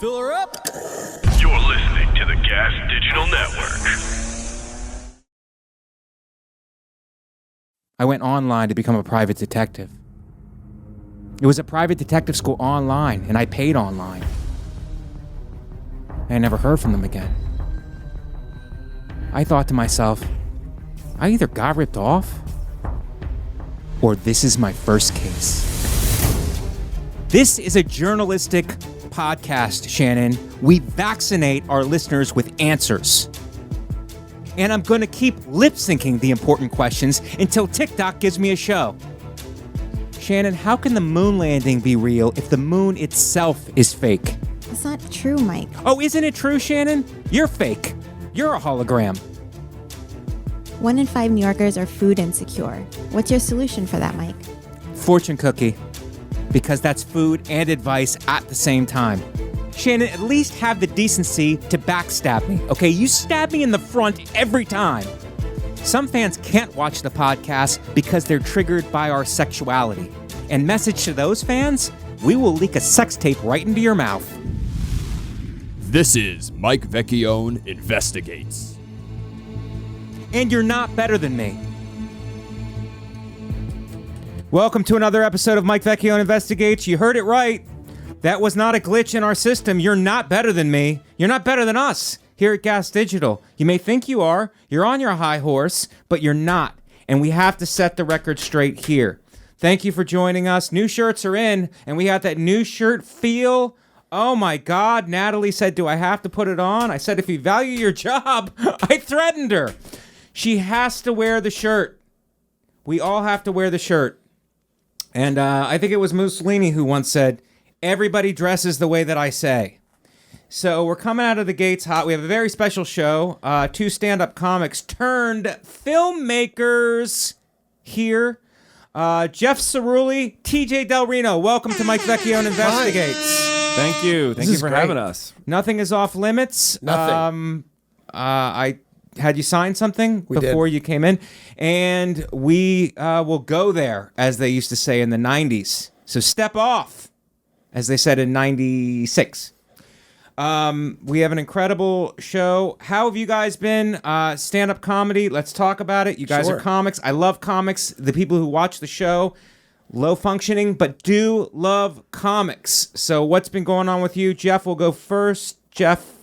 Fill her up. You're listening to the Gas Digital Network. I went online to become a private detective. It was a private detective school online, and I paid online. I never heard from them again. I thought to myself, I either got ripped off, or this is my first case. This is a journalistic podcast, Shannon. We vaccinate our listeners with answers. And I'm going to keep lip-syncing the important questions until TikTok gives me a show. Shannon, how can the moon landing be real if the moon itself is fake? That's not true, Mike. Oh, isn't it true, Shannon? You're fake. You're a hologram. 1 in 5 New Yorkers are food insecure. What's your solution for that, Mike? Fortune cookie. Because that's food and advice at the same time. Shannon, at least have the decency to backstab me, okay? You stab me in the front every time. Some fans can't watch the podcast because they're triggered by our sexuality. And message to those fans, we will leak a sex tape right into your mouth. This is Mike Vecchione Investigates. And you're not better than me. Welcome to another episode of Mike Vecchione Investigates. You heard it right. That was not a glitch in our system. You're not better than me. You're not better than us here at Gas Digital. You may think you are. You're on your high horse, but you're not. And we have to set the record straight here. Thank you for joining us. New shirts are in, and we got that new shirt feel. Oh my God. Natalie said, do I have to put it on? I said, if you value your job, I threatened her. She has to wear the shirt. We all have to wear the shirt. And I think it was Mussolini who once said, everybody dresses the way that I say. So we're coming out of the gates hot. We have a very special show. 2 stand-up comics turned filmmakers here. Jeff Cerulli, TJ Del Reno. Welcome to Mike Vecchione Investigates. Thank you. Thank you for having us. Nothing is off limits. Nothing. I had you sign something before you came in, and we will go there, as they used to say in the 90s. So step off, as they said in 96. We have an incredible show. How have you guys been? Stand-up comedy, let's talk about it. You guys are comics. I love comics. The people who watch the show, low functioning, but do love comics. So what's been going on with you? Jeff will go first. Jeff,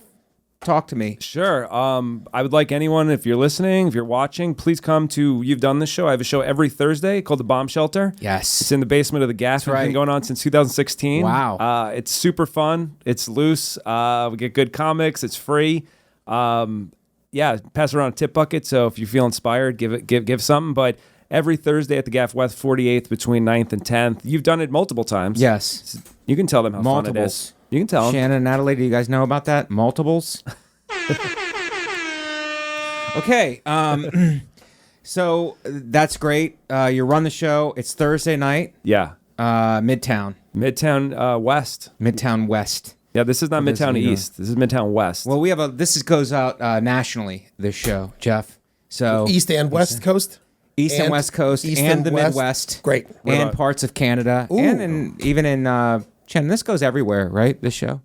talk to me. Sure. I would like anyone, if you're listening, if you're watching, please come to You've Done This Show. I have a show every Thursday called The Bomb Shelter. Yes. It's in the basement of the gas. It's been going on since 2016. Wow. It's super fun. It's loose. We get good comics. It's free. Pass around a tip bucket. So if you feel inspired, give something. But every Thursday at the Gaff West 48th between 9th and 10th. You've done it multiple times. Yes. You can tell them how fun it is. You can tell them. Shannon and Natalie, do you guys know about that? Multiples? Okay. So that's great. You run the show. It's Thursday night. Yeah. Midtown. Midtown West. Midtown West. Yeah, this is not Midtown East. This is Midtown West. Well, we have this goes out nationally, this show, Jeff. So East and West Coast? East and West Coast East and the West. Midwest. Great. And parts of Canada. Ooh. And even in... Shannon, this goes everywhere, right? This show?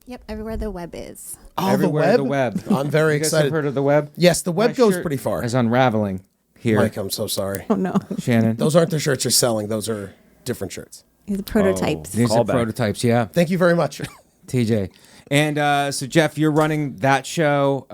Yep, everywhere the web is. Oh, Everywhere the web? the web. I'm very You guys excited. have heard of the web? Yes, the web My goes shirt pretty far. is unraveling here. Mike, I'm so sorry. Oh, no. Shannon. Those aren't the shirts you're selling. Those are different shirts. These are prototypes. These are Callback. prototypes, yeah. Thank you very much. TJ. And so, Jeff, you're running that show.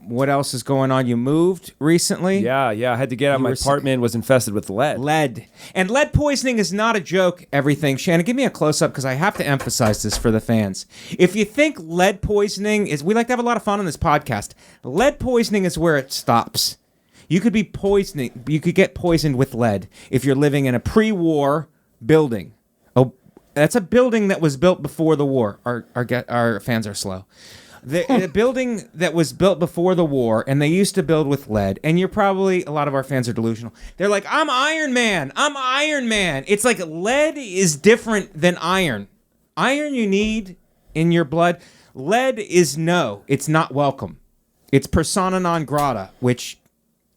What else is going on? You moved recently? Yeah. I had to get out. My apartment was infested with lead. Lead. And lead poisoning is not a joke, everything. Shannon, give me a close-up because I have to emphasize this for the fans. If you think lead poisoning is... We like to have a lot of fun on this podcast. Lead poisoning is where it stops. You could get poisoned with lead if you're living in a pre-war building. That's a building that was built before the war. Our fans are slow. The building that was built before the war, and they used to build with lead, and a lot of our fans are delusional. They're like, I'm Iron Man. It's like lead is different than iron. Iron you need in your blood. Lead is no. It's not welcome. It's persona non grata, which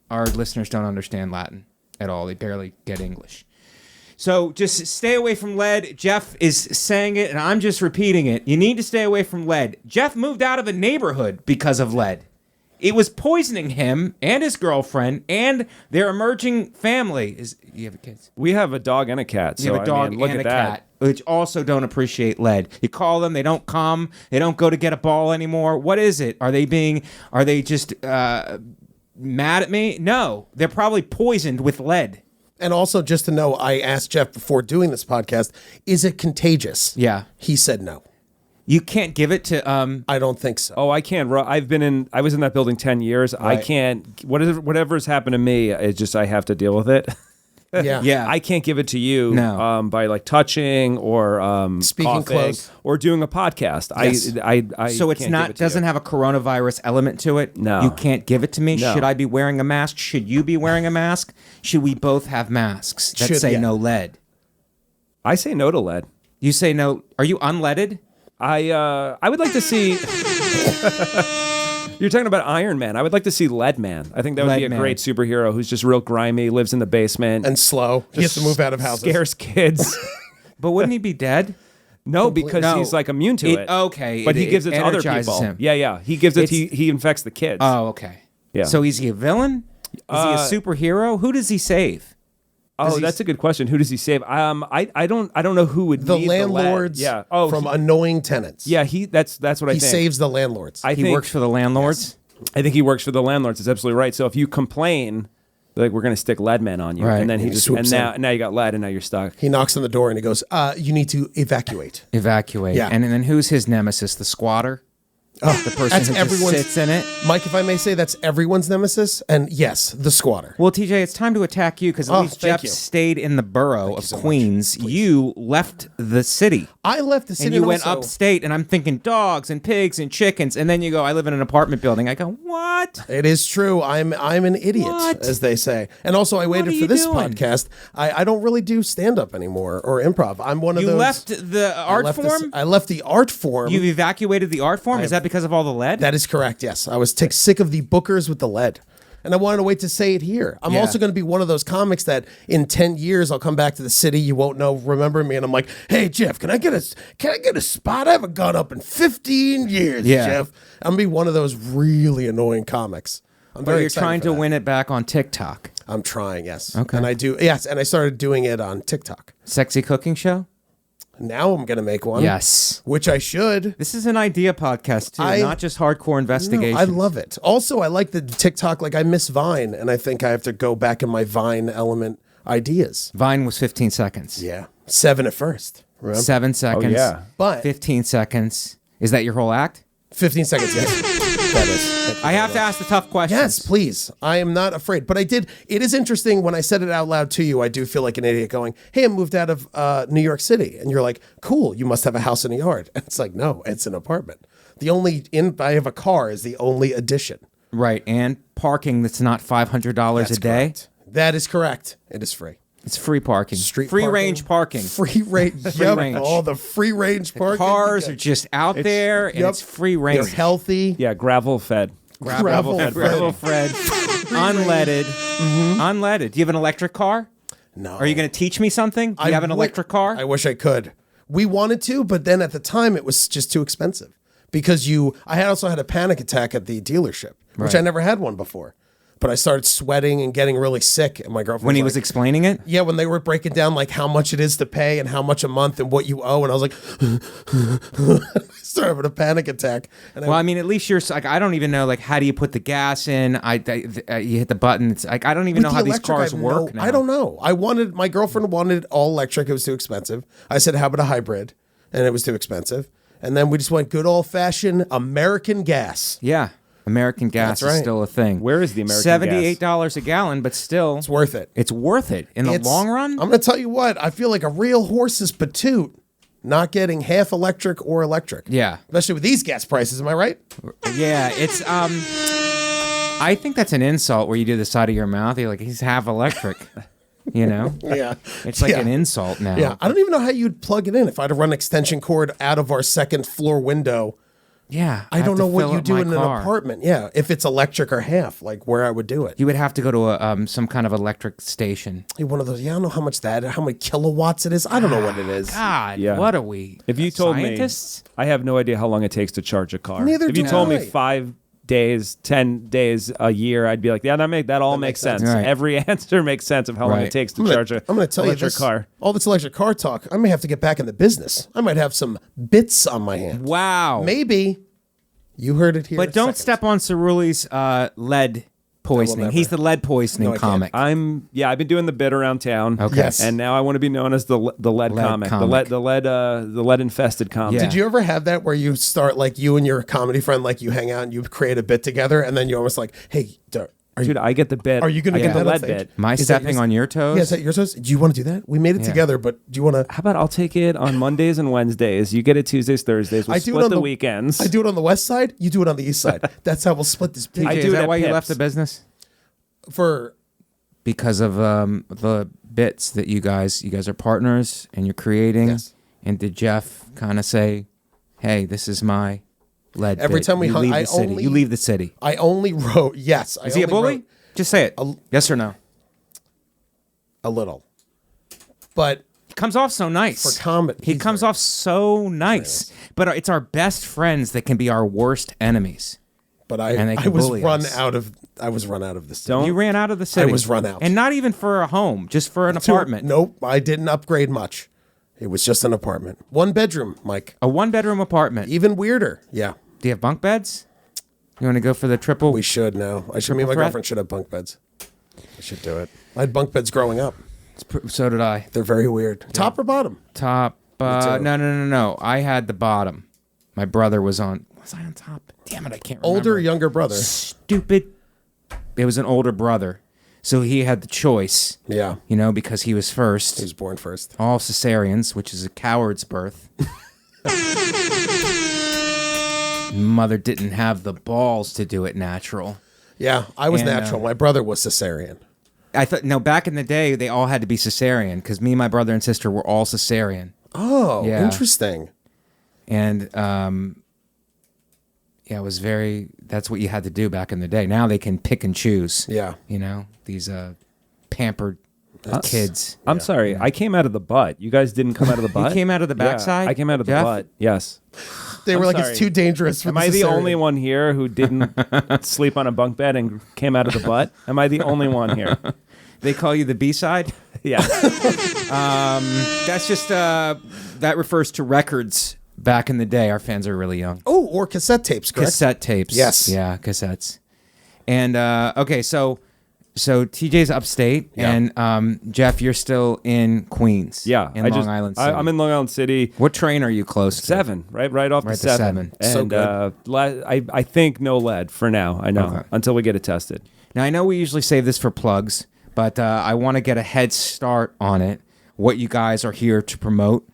our listeners don't understand Latin at all. They barely get English. So just stay away from lead. Jeff is saying it, and I'm just repeating it. You need to stay away from lead. Jeff moved out of a neighborhood because of lead. It was poisoning him and his girlfriend and their emerging family. You have kids? We have a dog and a cat. You have a dog look and at a that. cat, which also don't appreciate lead. You call them, they don't come. They don't go to get a ball anymore. What is it? Are they just mad at me? No, they're probably poisoned with lead. And also, just to know, I asked Jeff before doing this podcast, is it contagious? Yeah. He said no. You can't give it to I don't think so. Oh, I can't. I was in that building 10 years. Right. I can't. Whatever's happened to me, it's just I have to deal with it. Yeah. Yeah. I can't give it to you No. by like touching or Speaking coughing close. or doing a podcast. Yes. I So it's can't not give it to doesn't you. have a coronavirus element to it. No. You can't give it to me. No. Should I be wearing a mask? Should you be wearing a mask? Should we both have masks that say yeah. no lead? I say no to lead. You say no. Are you unleaded? I would like to see. You're talking about Iron Man. I would like to see Lead Man. I think that would be a Lead Man. great superhero who's just real grimy, lives in the basement, And slow. He has to move out of houses. scares kids. But wouldn't he be dead? No, because No. he's like immune to it. Okay, but he gives it to other energizes people. him. Yeah. He gives it. It's- He infects the kids. Oh, okay. Yeah. So is he a villain? Is he a superhero? Who does he save? Oh, that's a good question. Who does he save? I don't know who would The need landlords the lead. Yeah. Oh, from annoying tenants. yeah. That's what I He think. saves the landlords. I He think works for the landlords. I think he works for the landlords. That's absolutely right. So if you complain, they're like, we're going to stick Leadman on you, Right. and then he He just swoops now you got lead, and now you're stuck. He knocks on the door and he goes, you need to evacuate. Evacuate. Yeah. And then who's his nemesis? The squatter? Oh, The person that's who just everyone's, sits in it? Mike, if I may say, that's everyone's nemesis. And yes, the squatter. Well, TJ, it's time to attack you because at Oh, least thank Jeff you. stayed in the borough of so much. Queens. You left the city. I left the city And you went also- upstate, and I'm thinking dogs and pigs and chickens. And then you go, I live in an apartment building. I go, what? It is true. I'm an idiot, What? as they say. And also, I waited are for you this doing? podcast. I don't really do stand-up anymore or improv. I'm one of You those. left the art form? I left the art form. You've evacuated the art form? Is that because of all the lead? That is correct, yes. I was sick of the bookers with the lead. And I wanted to wait to say it here. I'm Yeah. also going to be one of those comics that in 10 years I'll come back to the city. You won't remember me. And I'm like, hey, Jeff, can I get a spot? I haven't gone up in 15 years, Yeah. Jeff. I'm going to be one of those really annoying comics. I'm Or very you're excited trying for to that. win it back on TikTok. I'm trying, yes. Okay. And I do, yes. And I started doing it on TikTok. Sexy cooking show? Now I'm going to make one. Yes. Which I should. This is an idea podcast, too, not just hardcore No, investigation. I love it. Also, I like the TikTok. Like, I miss Vine, and I think I have to go back in my Vine element ideas. Vine was 15 seconds. Yeah. 7 at first. Remember? 7 seconds. yeah. But 15 seconds. Is that your whole act? 15 seconds, yes. That is. I have to ask the tough questions. Yes, please. I am not afraid. But it is interesting when I said it out loud to you, I do feel like an idiot going, hey, I moved out of New York City. And you're like, cool, you must have a house and a yard. And it's like, no, it's an apartment. I have a car is the only addition. Right, and parking that's not $500 a day. Correct. That is correct. It is free. It's free parking. Street free parking. range parking. Free range. Yep. range. All the free range parking. Cars are just out there, and Yep. it's free They're range. healthy. Yeah, gravel fed. Gravel fed. Gravel Fred. Unleaded. Unleaded. Do you have an electric car? No. Are you going to teach me something? Do you have an electric car? I wish I could. We wanted to, but then at the time it was just too expensive because I also had a panic attack at the dealership, which I never had one before. But I started sweating and getting really sick, and my girlfriend when he like, was explaining it? yeah, when they were breaking down like how much it is to pay and how much a month and what you owe, and I was like, I started having a panic attack. And Well, I mean, at least you're like, I don't even know, like, how do you put the gas in? You hit the button. It's like, I don't even know how these cars work now. I don't know. My girlfriend wanted all electric. It was too expensive. I said, how about a hybrid? And it was too expensive. And then we just went good old fashioned American gas. Yeah. American gas That's is right. still a thing. Where is the American $78 a gallon, but still. It's worth it. It's worth it in the It's- long run. I'm going to tell you what. I feel like a real horse's patoot not getting half electric or electric. Yeah. Especially with these gas prices. Am I right? Yeah, it's I think that's an insult where you do the side of your mouth. You're like, he's half electric. You know? Yeah. It's like Yeah. an insult now. Yeah. I don't even know how you'd plug it in. If I had to run an extension cord out of our second floor window Yeah. I don't have to know what fill you up do my in an car. apartment. Yeah, if it's electric or half, like where I would do it. You would have to go to some kind of electric station. Hey, one of those. Yeah, I don't know how many kilowatts it is. I don't know what it is. God, Yeah. what are we? If you told scientists? me, I have no idea how long it takes to charge a car. Neither if you do told I. me 5 days, 10 days, a year, I'd be like, yeah, that all makes sense. Right. Every answer makes sense of how long Right. it takes to I'm gonna- charge a I'm going to tell you electric this, car. all this electric car talk. I may have to get back in the business. I might have some bits on my hand. Wow. Maybe. You heard it here. But don't second. step on Cerulli's lead poisoning. never. He's the lead poisoning No, I can't. comic. I've been doing the bit around town. Okay. Yes. And now I want to be known as the lead comic. The lead infested comic. Yeah. Did you ever have that where you start like you and your comedy friend, like you hang out and you create a bit together, and then you're almost like, hey, Dude, I get the bit. are you going to I get get the that on lead stage? bit. Am I Is that stepping your- on your toes? Yeah, is that your toes? Do you want to do that? We made it together, but do you want to? How about I'll take it on Mondays and Wednesdays. You get it Tuesdays, Thursdays. We'll I do it split on the the weekends. I do it on the west side. You do it on the east side. That's how we'll split this big. TJ, I do is it that at why you Pips. left the business? For Because of the bits that you guys are partners and you're creating. Yes. And did Jeff kind of say, "Hey, this is my lead Every bit. time we you hung- leave I the city. only- You leave the city." I only wrote yes. Is he a bully? Just say it. Yes or no. A little, but He comes off so nice. For comedy, He he's comes very off so nice. But it's our best friends that can be our worst enemies. but And they I can was bully run us. out of the city. Don't- You ran out of the city. was run out. And not even for a home, just for an apartment. Nope, I didn't upgrade much. It was just an apartment, 1 bedroom, Mike. A 1-bedroom apartment. Even weirder. Yeah, Do you have bunk beds? You want to go for the triple? we should now. Me and my threat? girlfriend should have bunk beds. I should do it. I had bunk beds growing up. So did I. They're very weird. Top or bottom? Top. too. No. I had the bottom. My brother was on. Was I on top? Damn it, I can't remember. Older, younger brother. Stupid. It was an older brother. So he had the choice, Yeah, because he was first. he was born first. All cesareans, which is a coward's birth. Mother didn't have the balls to do it natural. Yeah, I was And, natural. My brother was cesarean. I thought, no, back in the day, they all had to be cesarean because me, my brother, and sister were all cesarean. Oh, Yeah. interesting. And, it was that's what you had to do back in the day. Now they can pick and choose. Yeah. These pampered kids. I'm sorry. I came out of the butt. You guys didn't come out of the butt? You came out of the Yeah, backside? I came out of the Jeff? butt. Yes. They were I'm like, sorry. it's too dangerous for Am I the cesarean. only one here who didn't sleep on a bunk bed and came out of the butt? Am I the only one here? They call you the B-side? Yeah. That's just, that refers to records back in the day. Our fans are really young. Oh, or cassette tapes, correct? Cassette tapes. Yes. Yeah, cassettes. And, okay, so TJ's upstate, Yeah. and Jeff, you're still in Queens. Yeah. In Long Island City. I'm in Long Island City. What train are you close to? 7, right off Right the to 7. 7. So And good. I think no lead for now. I know Okay. until we get it tested. Now, I know we usually save this for plugs, but I want to get a head start on it, what you guys are here to promote,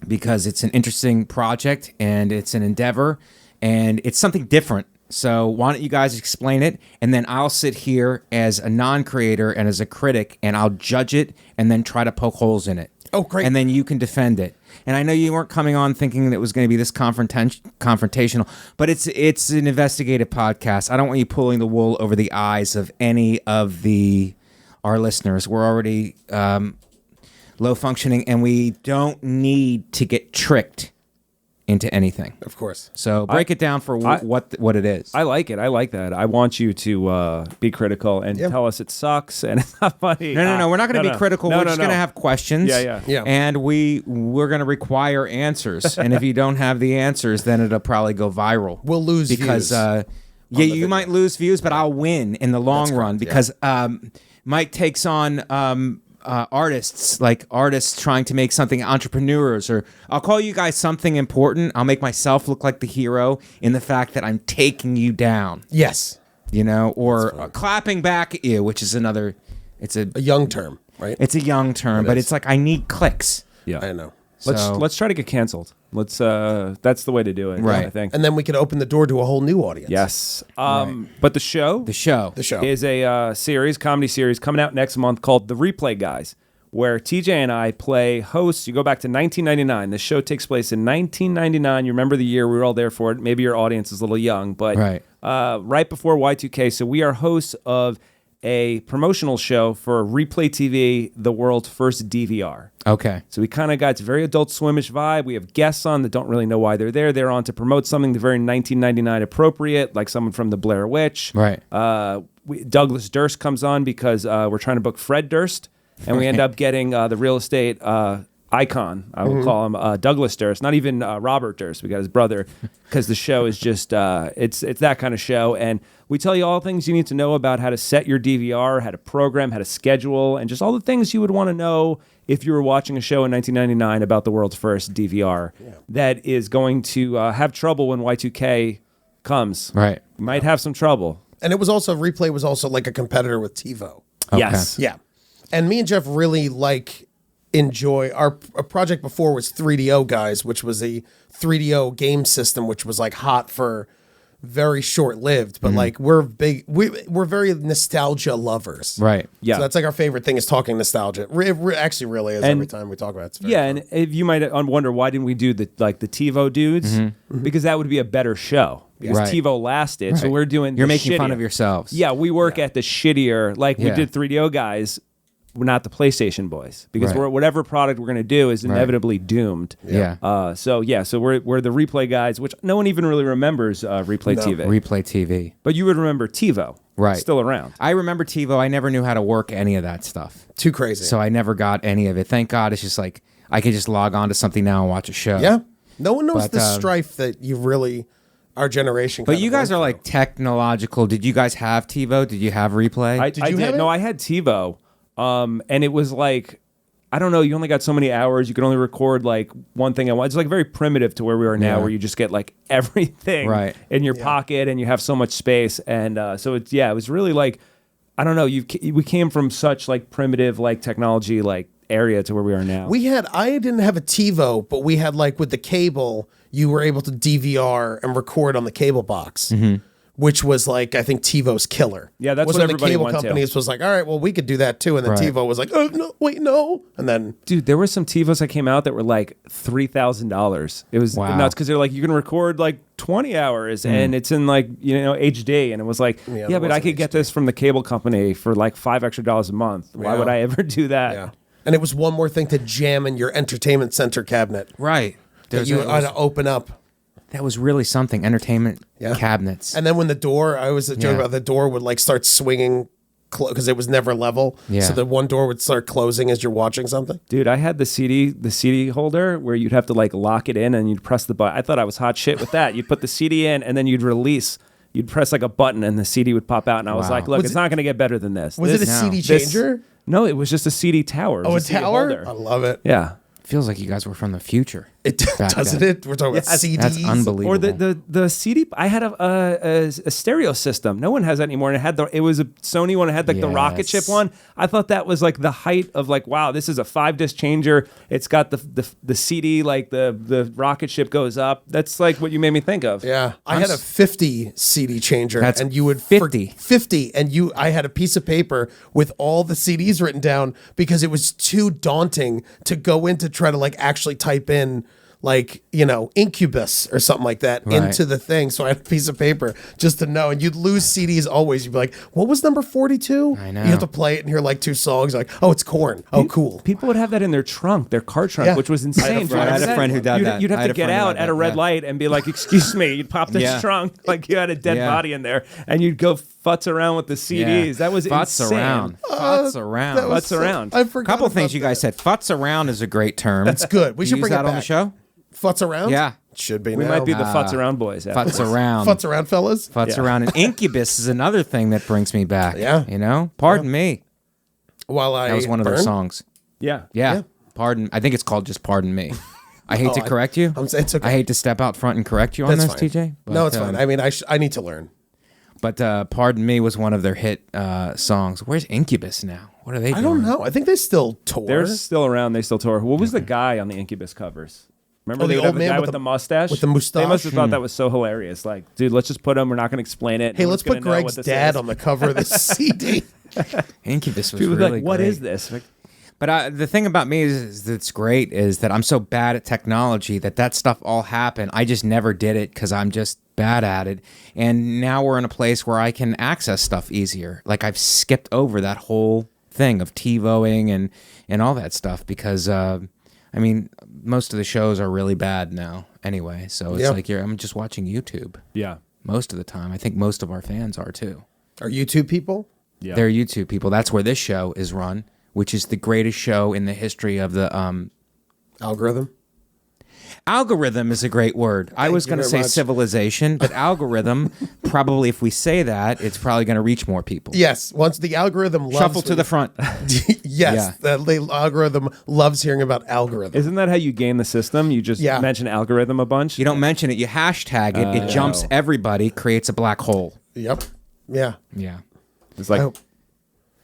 because it's an interesting project and it's an endeavor and it's something different. So why don't you guys explain it, and then I'll sit here as a non-creator and as a critic, and I'll judge it and then try to poke holes in it. Oh, great. And then you can defend it. And I know you weren't coming on thinking that it was going to be this confrontational, but it's an investigative podcast. I don't want you pulling the wool over the eyes of any of our listeners. We're already low functioning, and we don't need to get tricked into anything. Of course. So break it down for what it is. I like it. I like that. I want you to be critical and tell us it sucks and it's not funny. No. We're not going to be critical. We're just going to have questions. Yeah. And we're going to require answers. And if you don't have the answers, then it'll probably go viral. We'll lose because views you might lose views, but I'll win in the long run correct, because Mike takes on artists trying to make something, entrepreneurs, or I'll call you guys something important. I'll make myself look like the hero in the fact that I'm taking you down. Yes. Or clapping back at you, which is another. It's A young term, right? It's a young term, but is. it's like I need clicks. Yeah. I know. Let's try to get canceled. Let's that's the way to do it. Right. I think. And then we can open the door to a whole new audience. Yes. But the show The show. The show. is a comedy series coming out next month called The Replay Guyz, where TJ and I play hosts. You go back to 1999. The show takes place in 1999. You remember the year. We were all there for it. Maybe your audience is a little young, but right before Y2K. So we are hosts of a promotional show for Replay TV, the world's first DVR. Okay. So we kind of got, it's a very Adult Swimish vibe. We have guests on that don't really know why they're there. They're on to promote something that's very 1999 appropriate, like someone from the Blair Witch. Right. Douglas Durst comes on because we're trying to book Fred Durst, and we end up getting the real estate icon. I will call him Douglas Durst, not even Robert Durst. We got his brother, because the show is just it's that kind of show, and we tell you all things you need to know about how to set your DVR, how to program, how to schedule, and just all the things you would want to know if you were watching a show in 1999 about the world's first DVR that is going to have trouble when Y2K comes. Right. Might have some trouble. And it was also, Replay was also like a competitor with TiVo. Okay. Yes. Yeah. And me and Jeff really enjoy our project before was 3DO Guyz, which was a 3DO game system, which was like hot for very short lived, but like we're very nostalgia lovers. Right. Yeah. So that's like our favorite thing is talking nostalgia. It actually really is every time we talk about it. It's very fun. And if you might wonder why didn't we do the TiVo dudes? Because that would be a better show. Because Right. TiVo lasted, so we're doing. You're the making fun shittier. of yourselves. Yeah, we work at the shittier. Like we Yeah. did 3DO Guyz. We're not the PlayStation boys, because Right. whatever product we're going to do is inevitably doomed. Yeah. So we're the Replay Guyz, which no one even really remembers Replay TV. Replay TV. But you would remember TiVo. Right. Still around. I remember TiVo. I never knew how to work any of that stuff. Too crazy. So I never got any of it. Thank God it's just like I could just log on to something now and watch a show. yeah. No one knows But, the strife that you really, our generation. But kind you of guys went are like technological. Did you guys have TiVo? Did you have Replay? I you have did. it? No, I had TiVo. And it was like, I don't know, you only got so many hours. You could only record like one thing at once. It's like very primitive to where we are now, where you just get like everything Right. in your pocket and you have so much space. And so it was really like, I don't know, we came from such like primitive like technology like area to where we are now. I didn't have a TiVo, but we had like with the cable, you were able to DVR and record on the cable box. Which was like, I think TiVo's killer. Yeah, that's was what when everybody the cable went to. companies was like, all right, well, we could do that too. And then Right. TiVo was like, oh, no, wait, no. And then, Dude, there were some TiVos that came out that were like $3,000. It was Wow. nuts because they're like, you can record like 20 hours and it's in like, HD. And it was like, Yeah, yeah, that but I wasn't could get this from the cable company for like $5 extra a month. Why Yeah. would I ever do that? yeah. And it was one more thing to jam in your entertainment center cabinet right. that you had to open up. That was really something. Entertainment Yeah. cabinets. And then when the door, I was joking Yeah. about the door would like start swinging because it was never level. Yeah. So the one door would start closing as you're watching something. Dude, I had the CD holder where you'd have to like lock it in and you'd press the button. I thought I was hot shit with that. You'd put the CD in and then you'd release. You'd press like a button and the CD would pop out. And I was Wow. like, look, Was it's it- not going to get better than this. Was it a CD changer? No, it was just a CD tower. It Oh, a was CD tower? holder. I love it. Yeah. Feels like you guys were from the future. It Back doesn't then. it? We're talking about CDs. That's unbelievable. Or the CD. I had a stereo system. No one has that anymore. And it was a Sony one. It had like the rocket ship Yes. one. I thought that was like the height of like, wow, this is a 5-disc changer. It's got the CD, like the rocket ship goes up. That's like what you made me think of. Yeah, I had a 50 CD changer, That's and you would 50. 50, and I had a piece of paper with all the CDs written down because it was too daunting to go in to try to like actually type in like Incubus or something like that Right. into the thing. So I had a piece of paper just to know, and you'd lose CDs always. You'd be like, "What was number 42?" I know. You have to play it and hear like 2 songs. Like, "Oh, it's Korn. Oh, cool." People would have that in their trunk, their car trunk, Yeah. which was insane. I had a Do you remember friend who did You'd- that. You'd I have had to a get friend who out did at a that, red yeah. light and be like, "Excuse me." You'd pop this Yeah. trunk like you had a dead Yeah. body in there, and you'd go futz around with the CDs. That was futz insane. around. Futz around. That was Futz around. I forgot. Couple about things you that. guys said. Futz around is a great term. That's good. We Do should you bring use it that on the back. show. Futz around. Yeah. It should be. We now. might be the futz around boys. after Futz this. around. Futz around, fellas. Futz Yeah. around. And Incubus is another thing that brings me back. Yeah. Pardon me. While I That was one of their burn? songs. Yeah. Yeah. Pardon. I think it's called just Pardon Me. I hate to correct you. It's okay. I hate to step out front and correct you on That's this, fine. TJ. No, it's fine. I mean, I need to learn. But Pardon Me was one of their hit songs. Where's Incubus now? What are they doing? I don't know. I think they still tour. They're still around. They still tour. What was the guy on the Incubus covers? Remember Oh, they the would have old the man guy with with the- the mustache? with the mustache? They must have thought that was so hilarious. Like, dude, let's just put him. We're not going to explain it. Hey, No let's one's put gonna know Greg's what this dad is. on the cover of the CD. Incubus was People were really like, what great. is this? Like, But the thing about me is that's great is that I'm so bad at technology that stuff all happened. I just never did it because I'm just bad at it. And now we're in a place where I can access stuff easier. Like I've skipped over that whole thing of TiVoing and all that stuff because, most of the shows are really bad now anyway. So it's like I'm just watching YouTube. Yeah. Most of the time. I think most of our fans are too. Are YouTube people? Yeah. They're YouTube people. That's where this show is run, which is the greatest show in the history of the Algorithm? algorithm is a great word. I was going to say civilization, but algorithm, probably if we say that, it's probably going to reach more people. Yes. Once the algorithm loves... Shuffle to the front. Yes. Yeah. The algorithm loves hearing about algorithm. Isn't that how you game the system? You just mention algorithm a bunch? You don't mention it. You hashtag it. It jumps everybody, creates a black hole. Yep. Yeah. Yeah. It's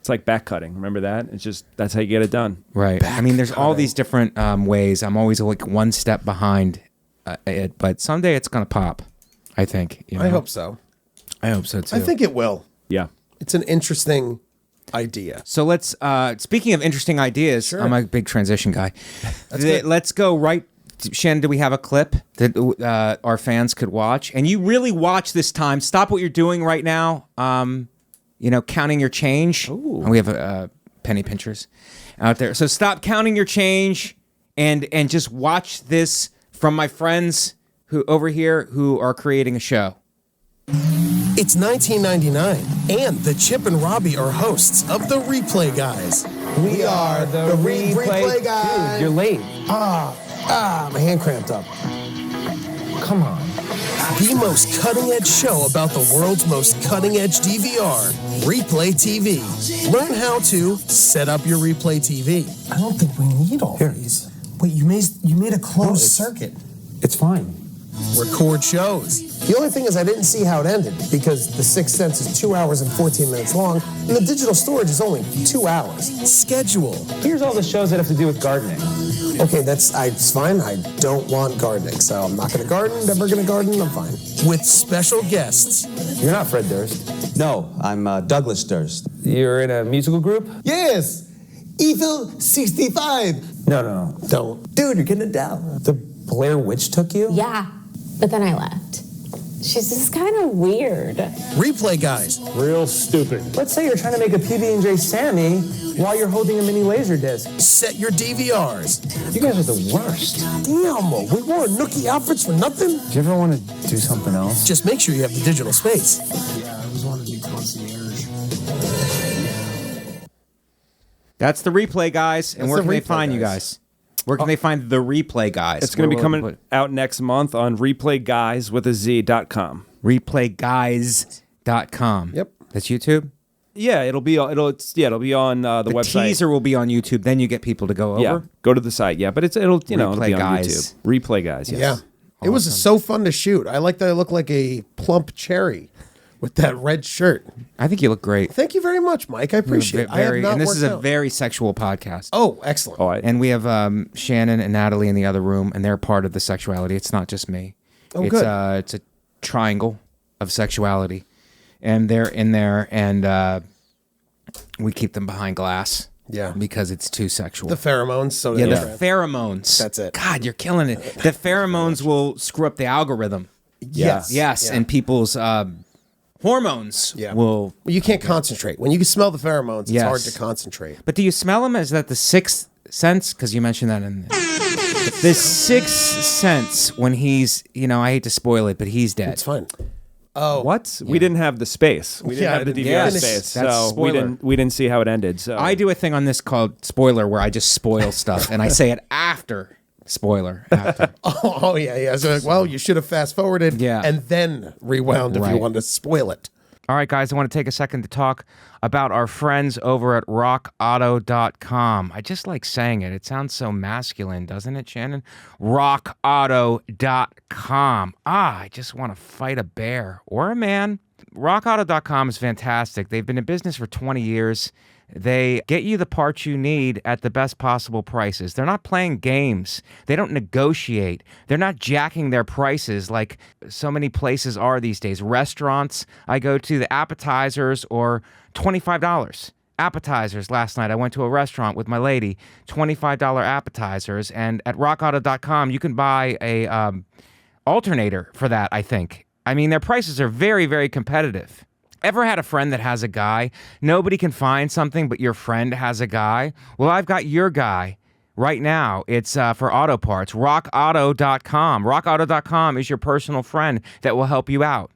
like back cutting. Remember that? It's just, that's how you get it done. Right. I mean, there's all these different ways. I'm always like one step behind it, but someday it's going to pop, I think. You know? I hope so. I hope so, too. I think it will. Yeah. It's an interesting idea. So let's, speaking of interesting ideas, Sure. I'm a big transition guy. good. Let's go right. Shannon, do we have a clip that our fans could watch? And you really watch this time. Stop what you're doing right now. Counting your change. Ooh. And we have penny pinchers out there. So stop counting your change and just watch this from my friends who over here who are creating a show. It's 1999, and the Chip and Robbie are hosts of the Replay Guyz. We are the Replay Guyz. Dude, you're late. My hand cramped up. Come on. The most cutting-edge show about the world's most cutting-edge DVR, Replay TV. Learn how to set up your Replay TV. I don't think we need all these. Wait, you made a closed circuit. It's fine. Record shows. The only thing is I didn't see how it ended because The Sixth Sense is 2 hours and 14 minutes long, and the digital storage is only 2 hours. Schedule. Here's all the shows that have to do with gardening. Okay, it's fine. I don't want gardening, so I'm not going to garden, never going to garden, I'm fine. With special guests. You're not Fred Durst. No, I'm Douglas Durst. You're in a musical group? Yes! Evil 65! No. Don't. Dude, you're getting it down. The Blair Witch took you? Yeah, but then I left. She's just kind of weird. Replay Guyz. Real stupid. Let's say you're trying to make a PB&J Sammy while you're holding a mini Laserdisc. Set your DVRs. You guys are the worst. Damn, we wore nookie outfits for nothing? Do you ever want to do something else? Just make sure you have the digital space. Yeah, I was wanting to be concierge. That's the Replay Guyz. And That's where the can they Replay find you Guyz. guys? Where can they find the Replay Guyz? It's going to be Where will coming out next month on ReplayGuyz with a Z.com. ReplayGuyz.com. Yep. That's YouTube? Yeah, it'll be on the website. Teaser will be on YouTube. Then you get people to go over. Yeah, go to the site. Yeah, but it'll be on Guyz. YouTube. Replay Guyz. Yes. Yeah. It was so fun to shoot. I like that I look like a plump cherry with that red shirt. I think you look great. Thank you very much, Mike. I appreciate it. I have not and this worked is a out. very sexual podcast. Oh, excellent. And we have Shannon and Natalie in the other room, and they're part of the sexuality. It's not just me. Oh, it's, good. It's a triangle of sexuality, and they're in there, and we keep them behind glass. Yeah. Because it's too sexual. The pheromones. So the they- pheromones. That's it. God, you're killing it. The pheromones will screw up the algorithm. Yes. Yes, Yeah. and people's hormones will. Well, you can't concentrate. When you can smell the pheromones, it's Yes. hard to concentrate. But do you smell them? Is that the sixth sense? Because you mentioned that in the sixth sense when he's, I hate to spoil it, but he's dead. It's fine. Oh, what? We didn't have the space. We didn't have the DVR space, That's so spoiler. we didn't see how it ended. So I do a thing on this called spoiler, where I just spoil stuff, and I say it after spoiler. After. Oh, yeah. So, well, you should have fast forwarded and then rewound if you wanted to spoil it. All right, guys, I want to take a second to talk about our friends over at rockauto.com. I just like saying it. It sounds so masculine, doesn't it, Shannon? rockauto.com. I just want to fight a bear or a man. rockauto.com is fantastic. They've been in business for 20 years. They get you the parts you need at the best possible prices. They're not playing games. They don't negotiate. They're not jacking their prices like so many places are these days. Restaurants I go to, the appetizers, or $25. Appetizers last night. I went to a restaurant with my lady, $25 appetizers, and at rockauto.com you can buy a alternator for that, I think. I mean, their prices are very, very competitive. Ever had a friend that has a guy? Nobody can find something, but your friend has a guy? Well, I've got your guy right now. It's for auto parts, rockauto.com. Rockauto.com is your personal friend that will help you out.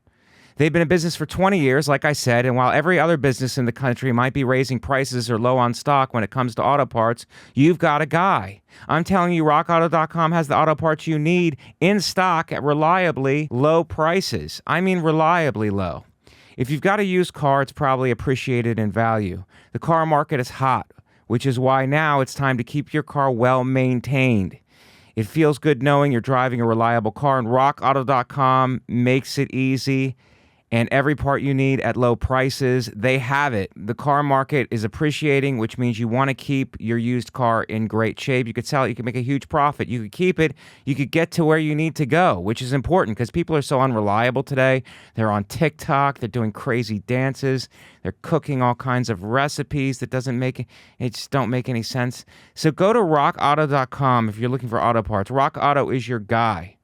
They've been in business for 20 years, like I said, and while every other business in the country might be raising prices or low on stock when it comes to auto parts, you've got a guy. I'm telling you, rockauto.com has the auto parts you need in stock at reliably low prices. I mean reliably low. If you've got a used car, it's probably appreciated in value. The car market is hot, which is why now it's time to keep your car well maintained. It feels good knowing you're driving a reliable car, and rockauto.com makes it easy. And every part you need at low prices, they have it. The car market is appreciating, which means you want to keep your used car in great shape. You could sell it, you could make a huge profit. You could keep it, you could get to where you need to go, which is important because people are so unreliable today. They're on TikTok, they're doing crazy dances, they're cooking all kinds of recipes that it just don't make any sense. So go to rockauto.com if you're looking for auto parts. Rock Auto is your guy.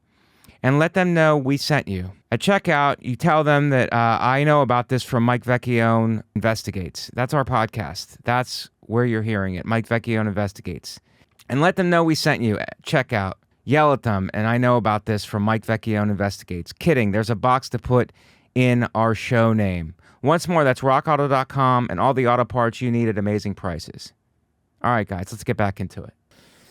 And let them know we sent you. At checkout, you tell them that I know about this from Mike Vecchione Investigates. That's our podcast. That's where you're hearing it, Mike Vecchione Investigates. And let them know we sent you at checkout. Yell at them, and I know about this from Mike Vecchione Investigates. Kidding, there's a box to put in our show name. Once more, that's rockauto.com and all the auto parts you need at amazing prices. All right, guys, let's get back into it.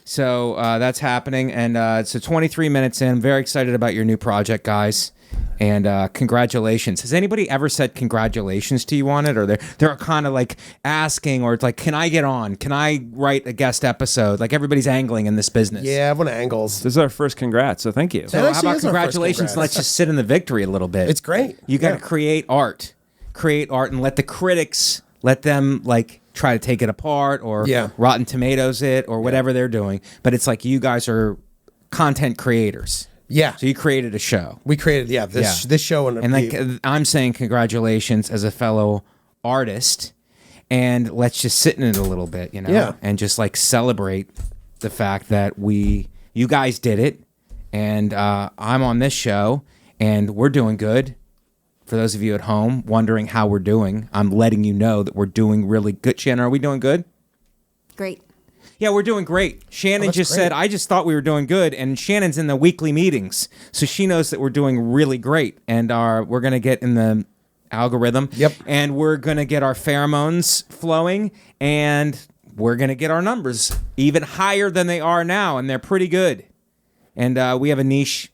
So that's happening, and so 23 minutes in. I'm very excited about your new project, guys, and congratulations. Has anybody ever said congratulations to you on it, or they're kind of like asking, or it's like, can I get on? Can I write a guest episode? Like everybody's angling in this business. Yeah, everyone angles. This is our first congrats, so thank you. So how about congratulations? Let's just sit in the victory a little bit. It's great. You got to create art, and let the critics try to take it apart or Rotten Tomatoes it or whatever they're doing. But it's like you guys are content creators. Yeah. So you created a show. We created, this show. And I'm saying congratulations as a fellow artist, and let's just sit in it a little bit, and just like celebrate the fact that you guys did it, and I'm on this show, and we're doing good. For those of you at home wondering how we're doing, I'm letting you know that we're doing really good. Shannon, are we doing good? Great. Yeah, we're doing great. Shannon just said, I just thought we were doing good, and Shannon's in the weekly meetings, so she knows that we're doing really great, and we're going to get in the algorithm, and we're going to get our pheromones flowing, and we're going to get our numbers even higher than they are now, and they're pretty good. And we have a niche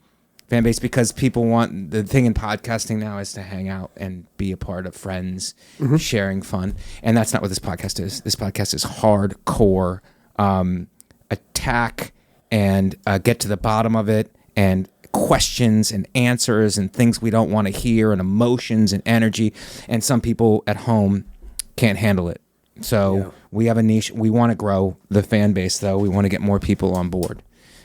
fan base because people want, the thing in podcasting now is to hang out and be a part of friends, sharing fun. And that's not what this podcast is. This podcast is hardcore attack and get to the bottom of it, and questions and answers and things we don't want to hear, and emotions and energy. And some people at home can't handle it. So we have a niche. We want to grow the fan base, though. We want to get more people on board.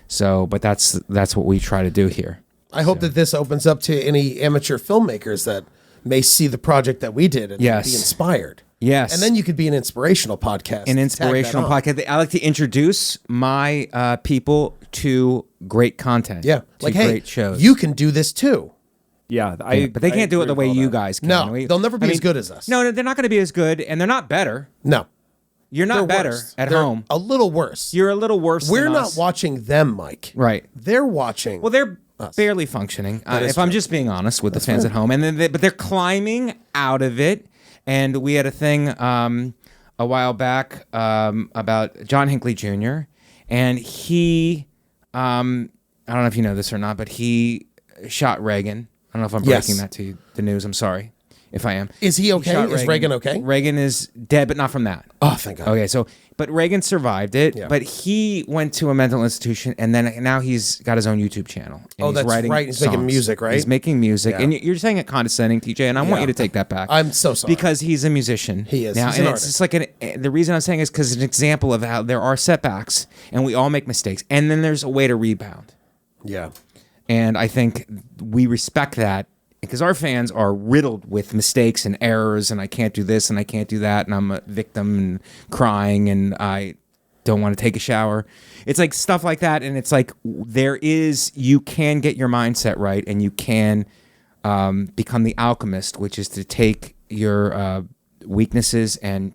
So, but that's what we try to do here. I hope that this opens up to any amateur filmmakers that may see the project that we did and be inspired. Yes. And then you could be an inspirational podcast. An inspirational podcast. I like to introduce my people to great content. Yeah. To great shows. You can do this too. Yeah. But they can't do it the way you guys can. No, they'll never be as good as us. No, they're not going to be as good, and they're not better. No. You're not better at home. A little worse. You're a little worse We're than not us. watching them, Mike. Right. They're watching. Well, they're us. Barely functioning, if I'm just being honest with the fans at home. And then but they're climbing out of it. And we had a thing a while back about John Hinckley Jr. And he, I don't know if you know this or not, but he shot Reagan. I don't know if I'm breaking that to you, the news. I'm sorry if I am. Is he okay? Is Reagan okay? Reagan is dead, but not from that. Oh, thank God. Okay, but Reagan survived it, but he went to a mental institution, and then now he's got his own YouTube channel. And that's right. He's making music, right? He's making music, and you're saying it condescending, TJ, and I want you to take that back. I'm so sorry. Because he's a musician. He is. Now, he's and an it's artist. just like the reason I'm saying is because it's an example of how there are setbacks, and we all make mistakes, and then there's a way to rebound. Yeah. And I think we respect that because our fans are riddled with mistakes and errors, and I can't do this and I can't do that, and I'm a victim and crying, and I don't want to take a shower. It's like stuff like that, and it's like you can get your mindset right, and you can become the alchemist, which is to take your weaknesses and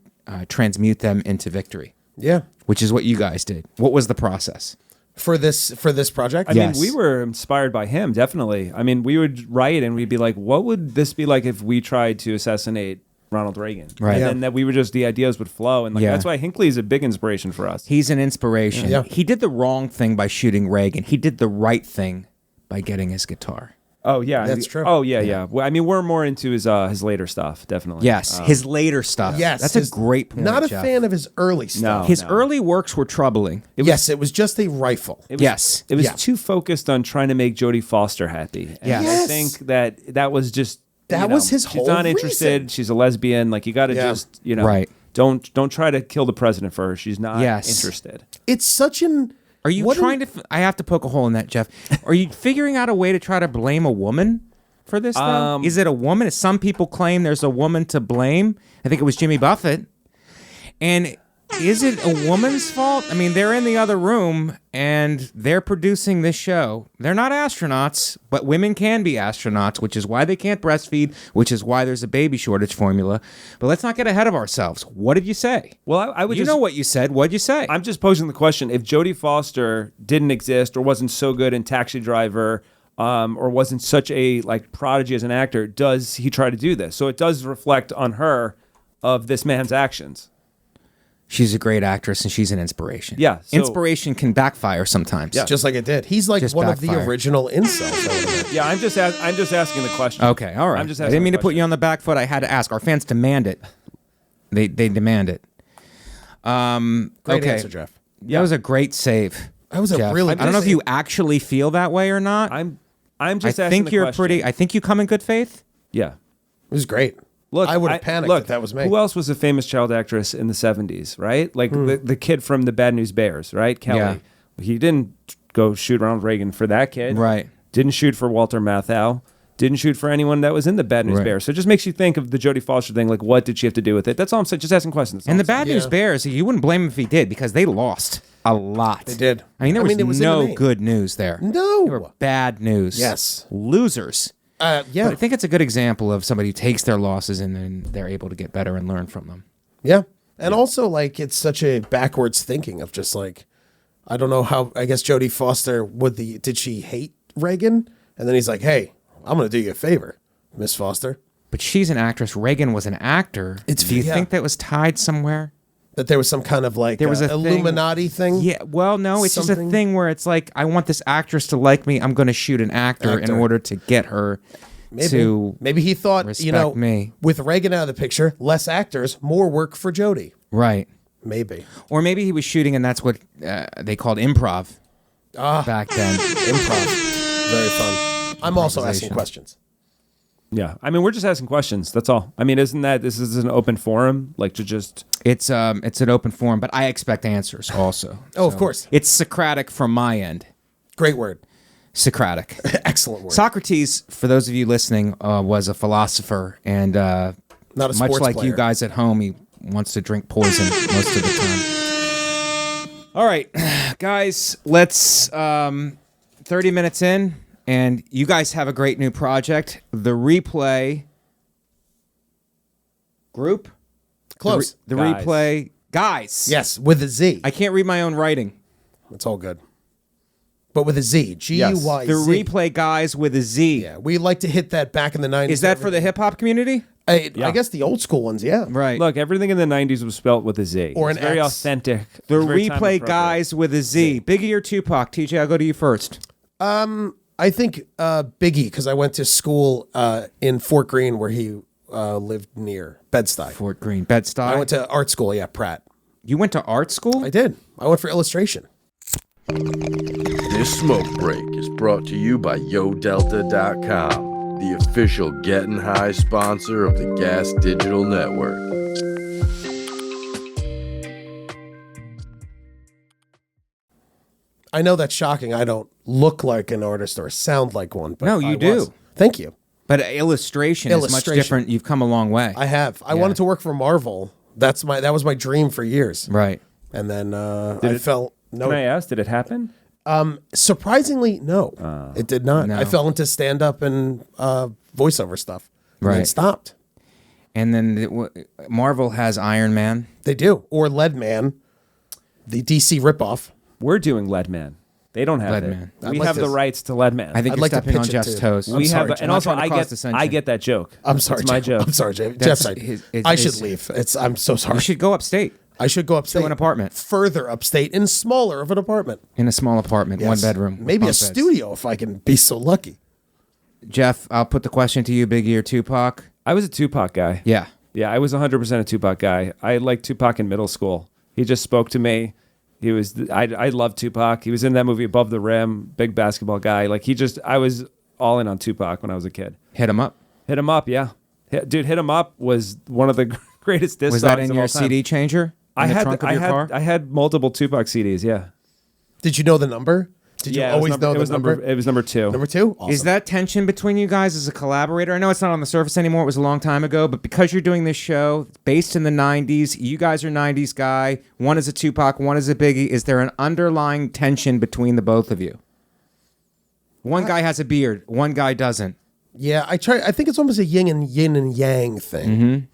transmute them into victory. Yeah. Which is what you guys did. What was the process? For this project? I mean, we were inspired by him, definitely. I mean, we would write and we'd be like, what would this be like if we tried to assassinate Ronald Reagan? Right. And then that we were just, the ideas would flow. And that's why Hinckley is a big inspiration for us. He's an inspiration. Yeah. He did the wrong thing by shooting Reagan. He did the right thing by getting his guitar. Oh, yeah. That's true. Oh, yeah. Well, I mean, we're more into his later stuff, definitely. Yes, his later stuff. Yes. That's a great point, Not a Jeff. fan of his early stuff. His early works were troubling. It was just a rifle. It was Yeah. too focused on trying to make Jodie Foster happy. And Yes. I think that was just... That was his whole She's not interested. reason. She's a lesbian. Like, you got to just, Right. Don't try to kill the president for her. She's not interested. It's such an... Are you trying to... I have to poke a hole in that, Jeff. Are you figuring out a way to try to blame a woman for this, though? Is it a woman? Some people claim there's a woman to blame. I think it was Jimmy Buffett. And is it a woman's fault? I mean, they're in the other room, and they're producing this show. They're not astronauts, but women can be astronauts, which is why they can't breastfeed, which is why there's a baby shortage formula. But let's not get ahead of ourselves. What did you say? Well, I would You know what you said. What'd you say? I'm just posing the question. If Jodie Foster didn't exist or wasn't so good in Taxi Driver or wasn't such a prodigy as an actor, does he try to do this? So it does reflect on her of this man's actions. She's a great actress, and she's an inspiration. Yeah. So, inspiration can backfire sometimes. Yeah. Just like it did. He's like Just one of the backfire. original incels. I would imagine. yeah, I'm just asking the question. Okay, all right. I'm just I asking didn't mean the to put you question. on the back foot. I had to ask. Our fans demand it. They demand it. Great okay. answer, Jeff. That was a great save. That was a Jeff. really I don't know if you actually feel that way or not. I'm I just asking think the you're question. I think you come in good faith. Yeah. It was great. Look, I would have panicked if that was me. Who else was a famous child actress in the 70s, right? Like the kid from the Bad News Bears, right? Kelly. Yeah. He didn't go shoot Ronald Reagan for that kid. Right. Didn't shoot for Walter Matthau. Didn't shoot for anyone that was in the Bad News Right. Bears. So it just makes you think of the Jodie Foster thing. Like, what did she have to do with it? That's all I'm saying. Just asking questions. That's all And the I'm saying. Bad News Bears, you wouldn't blame him if he did, because they lost a lot. They did. I mean, there it was no MMA. good news there. No. They were bad news. Yes. Losers. Yeah. But I think it's a good example of somebody who takes their losses and then they're able to get better and learn from them. Yeah. And also, it's such a backwards thinking of just I don't know how, I guess Jodie Foster did she hate Reagan? And then he's like, hey, I'm going to do you a favor, Miss Foster. But she's an actress. Reagan was an actor. Do you think that was tied somewhere? That there was some kind of There was a thing- Illuminati thing? Yeah, well, no, it's just a Something? thing where it's like, I want this actress to like me. I'm going to shoot an actor in order to get her to Maybe he thought, respect me. with Reagan out of the picture, less actors, more work for Jodie. Right. Maybe. Or maybe he was shooting and that's what they called improv back then. Improv. Very fun. I'm also asking Improvisation. questions. Yeah. I mean, we're just asking questions. That's all. I mean, this is an open forum? Like, to just... It's an open forum, but I expect answers also. Oh, of course. It's Socratic from my end. Great word. Socratic. Excellent word. Socrates, for those of you listening, was a philosopher, and Not a much sports like player. you guys at home, he wants to drink poison most of the time. All right, guys, let's 30 minutes in, and you guys have a great new project, the Replay group. Close. The Guys. Replay Guys. Yes, with a Z. I can't read my own writing. It's all good. But with a Z. G-U-Y-Z. The Replay Guys with a Z. Yeah, we like to hit that back in the 90s. Is that for the hip hop community? I guess the old school ones, yeah. Right. Look, everything in the 90s was spelt with a Z. Or It's an very X. authentic. The It's very time Replay appropriate. Guys with a Z. Biggie or Tupac? TJ, I'll go to you first. I think Biggie, because I went to school in Fort Greene where he lived near Bed-Stuy. Fort Greene, Bed-Stuy. I went to art school, yeah, Pratt. You went to art school? I did. I went for illustration. This smoke break is brought to you by YoDelta.com, the official Getting High sponsor of the Gas Digital Network. I know that's shocking. I don't look like an artist or sound like one. But No, you I do. was. Thank you. But illustration is much different. You've come a long way. I have. I wanted to work for Marvel. That was my dream for years. Right. And then I felt no. Can I ask, did it happen? Surprisingly, no, it did not. No. I fell into stand up and voiceover stuff. And Right. then stopped. And then Marvel has Iron Man. They do. Or Lead Man, the DC ripoff. We're doing Lead Man. They don't have Lead it. Man. We I'd like have to- the rights to Lead Man. I think I'd you're like to stepping on pitch it Jeff's too. toes. I'm sorry, Jeff. I'm not trying to cause I dissension. get that joke. I'm sorry, It's my Jeff. joke. I'm sorry, Jeff. That's Jeff's sorry. I should leave. I'm so sorry. You should go upstate I should go upstate. to an apartment. Further upstate in smaller of an apartment. In a small apartment, Yes. 1 bedroom. with Maybe a bunk beds. studio if I can be so lucky. Jeff, I'll put the question to you, Biggie or Tupac. I was a Tupac guy. Yeah. Yeah, I was 100% a Tupac guy. I liked Tupac in middle school. He just spoke to me. He was, I loved Tupac. He was in that movie Above the Rim, big basketball guy. Like I was all in on Tupac when I was a kid. Hit him up. Hit 'em up, yeah. Dude, Hit 'em up was one of the greatest diss Was songs that in of your all time. CD changer? In the trunk of your car? I had multiple Tupac CDs, yeah. Did you know the number? Did you always know the number? It was number 2. Number 2? Awesome. Is that tension between you guys as a collaborator? I know it's not on the surface anymore. It was a long time ago, but because you're doing this show based in the 90s, you guys are 90s guy. One is a Tupac, one is a Biggie. Is there an underlying tension between the both of you? One guy has a beard, one guy doesn't. Yeah, I think it's almost a yin and yang thing. Mm-hmm.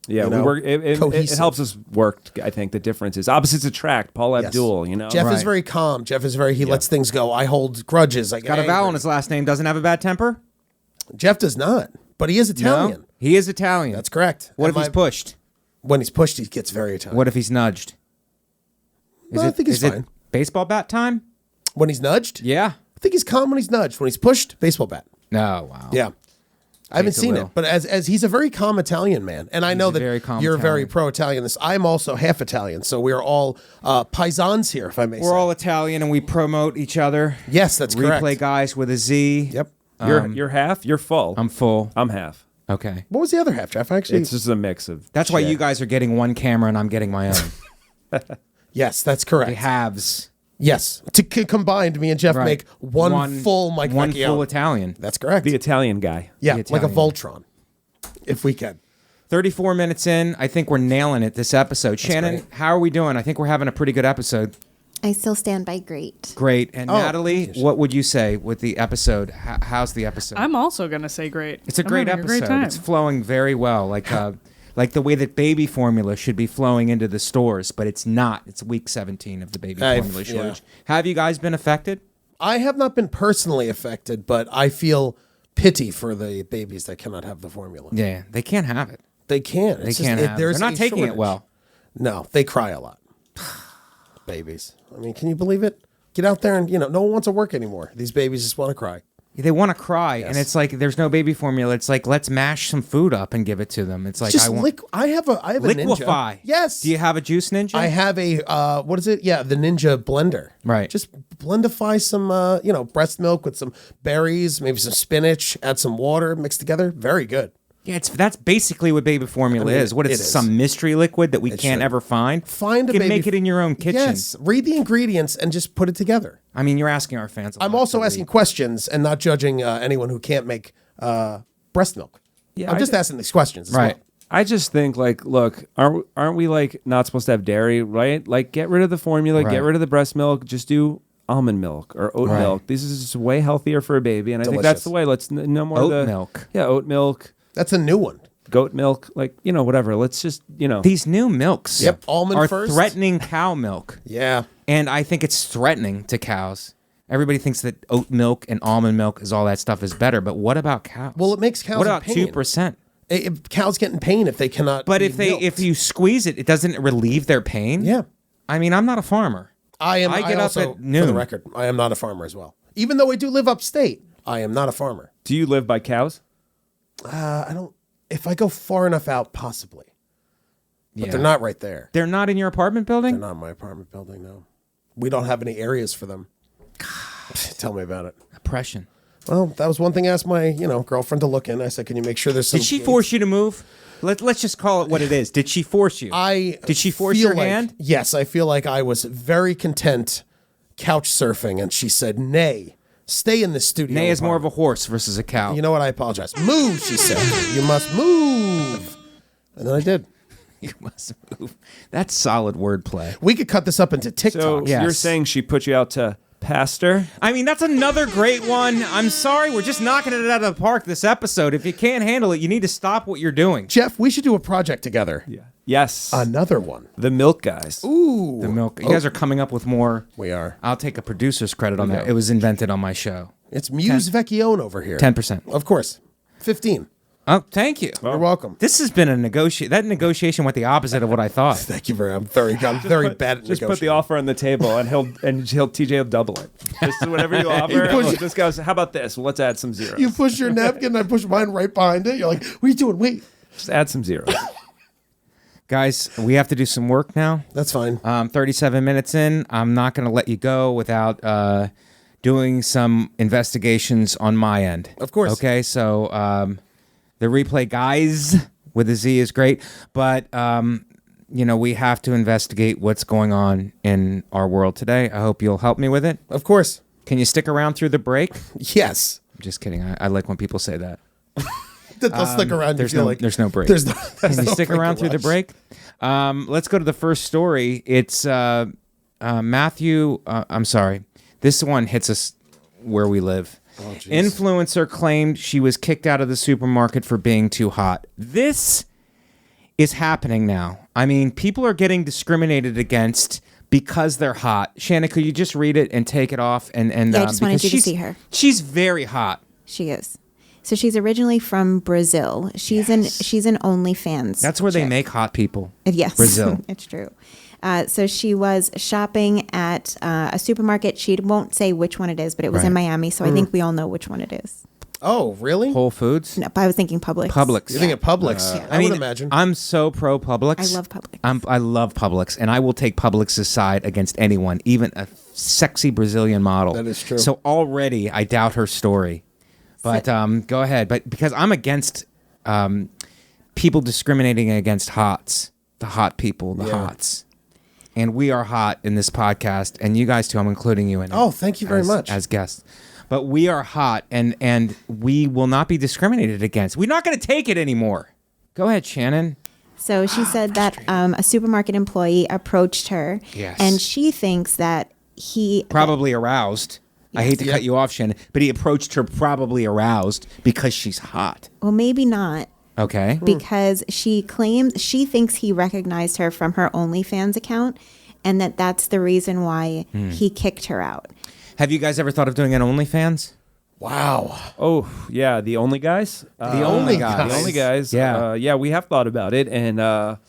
Yeah, You we know, work. It cohesive. helps us work. I think the difference is opposites attract. Paul Yes. Abdul, you know. Jeff is Right. very calm. Jeff is very, he lets things go. I hold grudges. I get Got a vowel angry. in his last name, doesn't have a bad temper? Jeff does not, but he is Italian. No? He is Italian. That's correct. What And if he's pushed? When he's pushed, he gets very Italian. What if he's nudged? I think he's is fine. it baseball bat time? When he's nudged? Yeah. I think he's calm when he's nudged. When he's pushed, baseball bat. No, wow. Yeah. I haven't Takes a seen will. it, but as he's a very calm Italian man, and I know a that very calm you're very Italian. pro-Italian. I'm also half Italian, so we are all paisans here, if I may say. We're all Italian and we promote each other. Yes, that's correct. Replay Guyz with a Z. Yep. You're half. You're full. I'm full. I'm half. Okay. What was the other half, Jeff? Actually, It's just a mix of. That's why shit. you guys are getting one camera and I'm getting my own. yes, that's correct. The halves. Yes, combined, me and Jeff Right. make one full Mike One Vecchione. full Italian. That's correct. the Italian guy. yeah, the like a Italian. Voltron, if we can. 34 minutes in. I think we're nailing it this episode. Shannon, great. how are we doing? I think we're having a pretty good episode. I still stand by great. Great. And Oh, Natalie, what would you say with the episode? How's the episode? I'm also gonna say great. It's a I'm great having episode. great time. It's flowing very well. Like the way that baby formula should be flowing into the stores, but it's not. It's week 17 of the baby formula shortage. Have you guys been affected? I have not been personally affected, but I feel pity for the babies that cannot have the formula. Yeah, they can't have it. They can't. They can't have it. They're not taking it well. No, they cry a lot. Babies. I mean, can you believe it? Get out there and, no one wants to work anymore. These babies just want to cry. They want to cry, and Yes. it's like there's no baby formula. It's like let's mash some food up and give it to them. It's like Just I have a liquefy. Ninja. Yes. Do you have a juice ninja? I have a what is it? Yeah, the Ninja blender. Right. Just blendify some breast milk with some berries, maybe some spinach, add some water, mix together. Very good. Yeah, that's basically what baby formula is. What is it is. some mystery liquid that we can't should. ever find? Find a you can baby make it in your own kitchen. Yes. Read the ingredients and just put it together. I mean, you're asking our fans. I'm also asking questions and not judging anyone who can't make breast milk. Yeah, I'm just asking these questions. As Right. well. I just think look, aren't we like not supposed to have dairy, right? Like get rid of the formula, Right. get rid of the breast milk, just do almond milk or oat Right. milk. This is just way healthier for a baby, and I think that's Delicious. the way. Let's no more Oat of the milk. Yeah, oat milk, That's a new one. goat milk, like whatever. Let's just These new milks Yep, almond are first. threatening cow milk. Yeah. And I think it's threatening to cows. Everybody thinks that oat milk and almond milk is all that stuff is better, but what about cows? Well, it makes cows What in about pain. 2%? Cows get in pain if they cannot. But be if milked. you squeeze it, it doesn't relieve their pain? Yeah. I mean, I'm not a farmer. I get up also, at For noon. the record, I am not a farmer as well. Even though I do live upstate, I am not a farmer. Do you live by cows? I don't. If I go far enough out, possibly. But Yeah. they're not right there. They're not in your apartment building? They're not in my apartment building, no. We don't have any areas for them. Tell me about it. Oppression. Well, that was one thing I asked my, girlfriend to look in. I said, can you make sure there's some... Did she force you to move? Let's just call it what it is. Did she force you? Did she force feel your like- hand? Yes, I feel like I was very content couch surfing, and she said, nay, Stay in the studio. Nay is more of a horse versus a cow. You know what? I apologize. Move, she said. You must move. And then I did. You must move. That's solid wordplay. We could cut this up into TikTok. So Yes. you're saying she put you out to pastor? I mean, that's another great one. I'm sorry, we're just knocking it out of the park this episode. If you can't handle it, you need to stop what you're doing. Jeff, we should do a project together. Yeah. Yes. Another one. The Milk Guys. Ooh. The milk. You guys are coming up with more. We are. I'll take a producer's credit on that. It was invented on my show. It's Muse Vecchione over here. 10%. Of course. 15. Oh, thank you. You're welcome. This has been a negotiation. That negotiation went the opposite of what I thought. Thank you very much. I'm very bad at Just negotiating. put the offer on the table, and TJ will double it. Just whatever you offer. This goes. How about this? Well, let's add some zeros. You push your napkin, I push mine right behind it. You're like, what are you doing? Wait. Just add some zeros. Guys, we have to do some work now. That's fine. 37 minutes in. I'm not going to let you go without doing some investigations on my end. Of course. Okay, so the Replay Guyz with a Z is great, but we have to investigate what's going on in our world today. I hope you'll help me with it. Of course. Can you stick around through the break? Yes. I'm just kidding. I like when people say that. They'll stick around. There's you feel no, like there's no break. There's no. Can you stick around through the break? Let's go to the first story. It's Matthew. I'm sorry. This one hits us where we live. Oh, geez. Influencer claimed she was kicked out of the supermarket for being too hot. This is happening now. I mean, people are getting discriminated against because they're hot. Shanna, could you just read it and take it off? And Yeah, I just wanted because you to see her. She's very hot. She is. So she's originally from Brazil. She's an OnlyFans. That's where they chick. make hot people. Yes, Brazil. It's true. So she was shopping at a supermarket. She won't say which one it is, but it was in Miami. So I think we all know which one it is. Oh, really? Whole Foods? No, but I was thinking Publix. Publix. You think of Publix? Yeah. I would imagine. I'm so pro Publix. I love Publix. I love Publix, and I will take Publix's side against anyone, even a sexy Brazilian model. That is true. So already, I doubt her story. But go ahead. But because I'm against people discriminating against hots, the hot people, the hots. And we are hot in this podcast, and you guys too. I'm including you in it. Oh, thank you very much. As guests. But we are hot, and we will not be discriminated against. We're not going to take it anymore. Go ahead, Shannon. So she said that a supermarket employee approached her, Yes. and she thinks that he Probably aroused. I hate to cut you off, Shannon, but he approached her probably aroused because she's hot. Well, maybe not. Okay. Because she thinks he recognized her from her OnlyFans account, and that's the reason why he kicked her out. Have you guys ever thought of doing an OnlyFans? Wow. Oh, yeah, the only guys? The only guys. The only guys. Yeah. We have thought about it, and a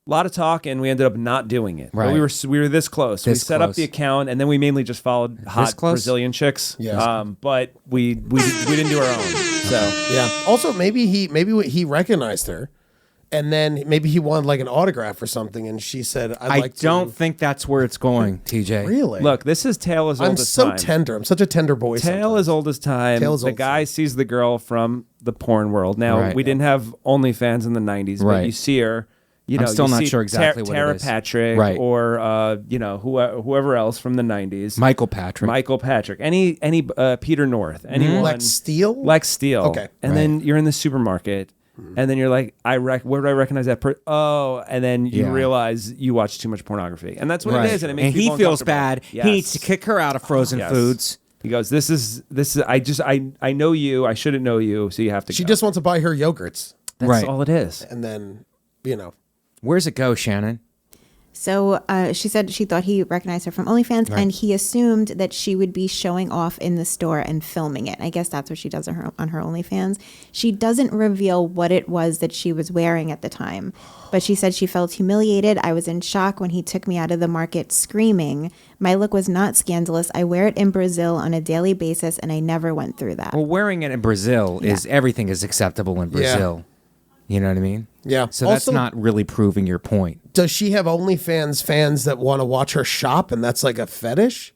lot of talk, and we ended up not doing it. Right. But we were this close. We set up the account, and then we mainly just followed hot close? Brazilian chicks. Yeah. But we didn't do our own. So Yeah. Also, maybe he recognized her, and then maybe he wanted like an autograph or something, and she said, I don't think that's where it's going, TJ. Really? look, this is tale as old I'm as so time. tender. I'm such a tender boy. Tale as old as time. Tale as the old as guy time. sees the girl from the porn world. Now, Right. we didn't have OnlyFans in the 90s, Right. but you see her. You I'm know, still you not see sure exactly what it Tara is. Patrick, Right. or whoever else from the 90s. Michael Patrick. Michael Patrick. Any Peter North. Anyone. Lex Steele? Lex Steele. Okay. And then you're in the supermarket, and then you're like, where do I recognize that person? Oh, and then you Yeah. realize you watch too much pornography, and that's what Right. it is. And it makes he people feels uncomfortable. bad. Yes. He needs to kick her out of frozen Yes. foods. He goes, this is. I know you. I shouldn't know you, so you have to. She go. just wants to buy her yogurts, That's Right. all it is. and then Where's it go, Shannon? So she said she thought he recognized her from OnlyFans, and he assumed that she would be showing off in the store and filming it. I guess that's what she does on her OnlyFans. She doesn't reveal what it was that she was wearing at the time, but she said she felt humiliated. I was in shock when he took me out of the market screaming. My look was not scandalous. I wear it in Brazil on a daily basis, and I never went through that. Well, wearing it in Brazil is everything is acceptable in Brazil. You know what I mean? Yeah. So that's Also- not really proving your point. does she have OnlyFans fans that want to watch her shop, and that's like a fetish?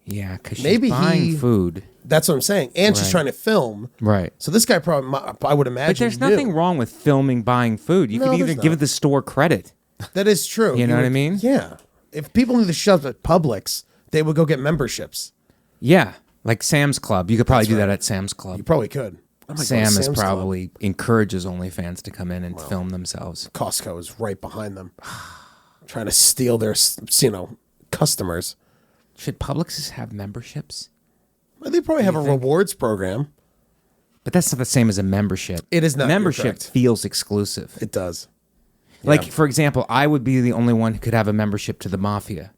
Yeah, because she's Maybe buying food. That's what I'm saying. And she's Right. trying to film. Right. So this guy probably, I would imagine. But there's knew. nothing wrong with filming buying food. You No, could there's even give not. the store credit. That is true. You know what I mean? Yeah. If people need to shop at Publix, they would go get memberships. Yeah, like Sam's Club. You could probably do that at Sam's Club. You probably could. Sam is probably encourages OnlyFans to come in and film themselves. Costco is right behind them, trying to steal their, customers. Should Publixes have memberships? Well, they probably have a rewards program. But that's not the same as a membership. It is not. Membership feels exclusive. It does. Like, for example, I would be the only one who could have a membership to the Mafia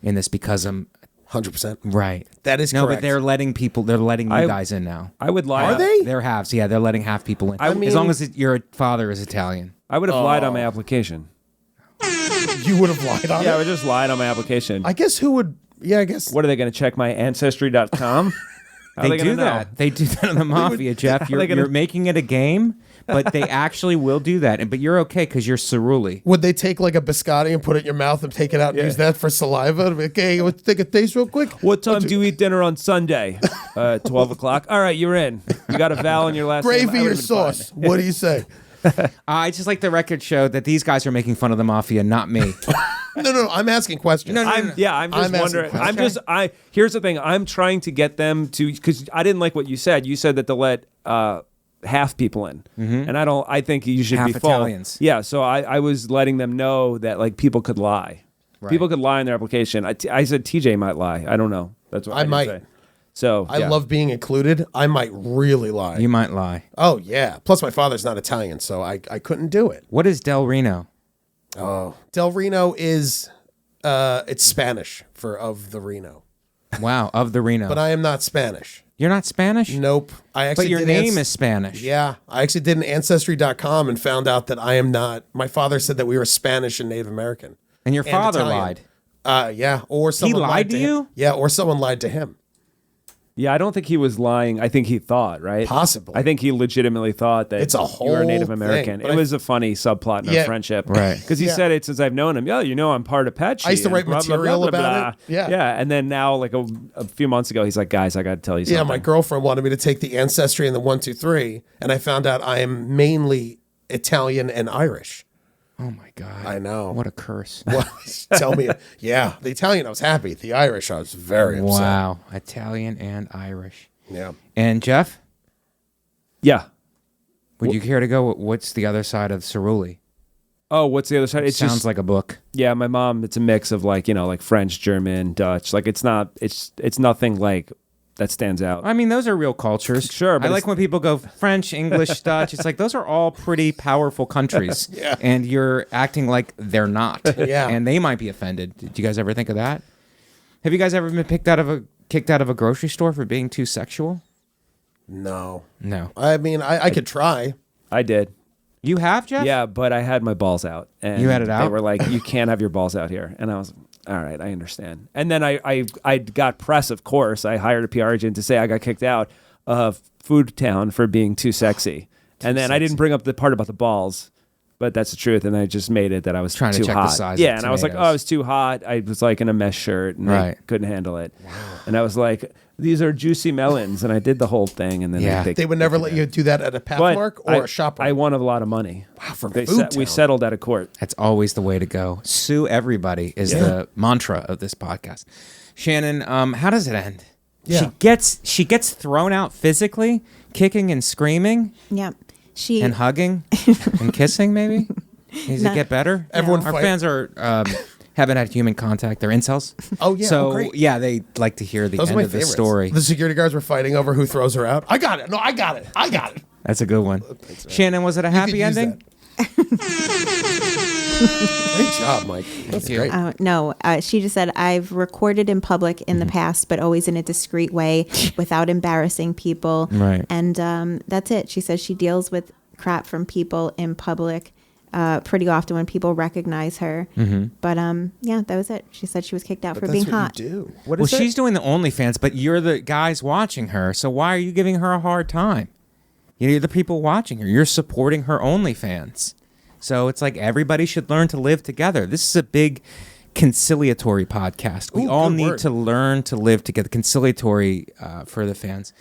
in this because I'm 100%. right. That is no, correct. but they're letting you guys in now. I would lie. Are they? They're halves. Yeah, they're letting half people in. mean- as long as your father is Italian. I would have lied on my application. You would have lied on Yeah, I it? would just lied on my application. I guess who would... Yeah, I guess... What are they going to check my ancestry.com? How are They gonna do know? that. They do that in the Mafia, Jeff. You're making it a game, but they actually will do that. But you're okay because you're Cerulli. Would they take like a biscotti and put it in your mouth and take it out and use that for saliva? Okay, let's take a taste real quick. What time do you eat dinner on Sunday? 12 o'clock. All right, you're in. You got a vowel in your last name. Gravy I or would've been fine. sauce? What do you say? I just like the record show that these guys are making fun of the Mafia, not me. No, I'm asking questions. I'm just I'm asking wondering. Here's the thing. I'm trying to get them to, because I didn't like what you said. You said that they'll let half people in, and I think you should Half be full. Italians. Yeah, so I was letting them know that like people could lie. Right. People could lie in their application. I said TJ might lie. I don't know. That's what I might. didn't say. So I love being included. I might really lie. You might lie. Oh, yeah. Plus, my father's not Italian, so I couldn't do it. What is Del Reno? Oh. Del Reno is, it's Spanish for of the Reno. Wow, of the Reno. But I am not Spanish. You're not Spanish? Nope. But your name is Spanish. Yeah. I actually did an Ancestry.com and found out that I am not. My father said that we were Spanish and Native American. And your father Italian. lied. Yeah. Or someone lied to him. you? Yeah, or someone lied to him. Yeah, I don't think he was lying. I think he thought, right? Possibly. I think he legitimately thought that It's a you were a whole Native thing, American. but It was a funny subplot in Yeah. our friendship. Right. Because he said it since I've known him. Yeah, I'm part of Apache. I used to and write blah, blah, material blah, blah, about blah. it. Yeah. Yeah, and then now, like a few months ago, he's like, guys, I got to tell you something. Yeah, my girlfriend wanted me to take the Ancestry and the 1, 2, 3, and I found out I am mainly Italian and Irish. Oh, my God. I know. What a curse. Well, tell me. Yeah, the Italian, I was happy. The Irish, I was very upset. Wow. Italian and Irish. Yeah. And Jeff, Yeah. would you care to go? What's the other side of Cerulli? Oh, what's the other side? It Sounds just, like a book. yeah, my mom, it's a mix of like, like French, German, Dutch. Like it's nothing like that stands out. I mean, those are real cultures. Sure, but I like it's- when people go French, English, Dutch. It's like those are all pretty powerful countries. Yeah. And you're acting like they're not. Yeah. And they might be offended. Did you guys ever think of that? Have you guys ever been kicked out of a grocery store for being too sexual? No. No. I mean, I could try. I did. You have, Jeff? Yeah, but I had my balls out. And You had it They out? were like, you can't have your balls out here. And I was, all right, I understand. And then I got press, of course. I hired a PR agent to say I got kicked out of Food Town for being too sexy. And then I didn't bring up the part about the balls, but that's the truth. And I just made it that I was Trying to too check the hot. size yeah, of and I was like, tomatoes. oh, I was too hot. I was like in a mesh shirt and I Right. couldn't handle it. And I was like, these are juicy melons. And I did the whole thing. And then Yeah. They would never let you do that at a Pathmark or a shop. I won a lot of money. Wow, from we Food Town. settled out of court. That's always the way to go. Sue everybody is the mantra of this podcast. Shannon, how does it end? Yeah. She gets thrown out physically, kicking and screaming Yeah. She and hugging and kissing. Maybe does it get better? Everyone our fight- fans are haven't had human contact. They're incels. Oh, yeah. So Oh, great. yeah, they like to hear the Those are end my of the favorites. story. The security guards were fighting over who throws her out. I got it. No, I got it. I got it. That's a good one. Shannon, was it a happy could use ending? Great job, Mike. That's great. No, she just said, I've recorded in public in the past, but always in a discreet way without embarrassing people. Right. And that's it. She says she deals with crap from people in public pretty often when people recognize her. But yeah, that was it. She said she was kicked out for That's being what hot. you do. Well, she's doing the OnlyFans, but you're the guys watching her. So why are you giving her a hard time? You're the people watching her. You're supporting her OnlyFans. So it's like everybody should learn to live together. This is a big conciliatory podcast. We Ooh, all good need word. to learn to live together. Conciliatory for the fans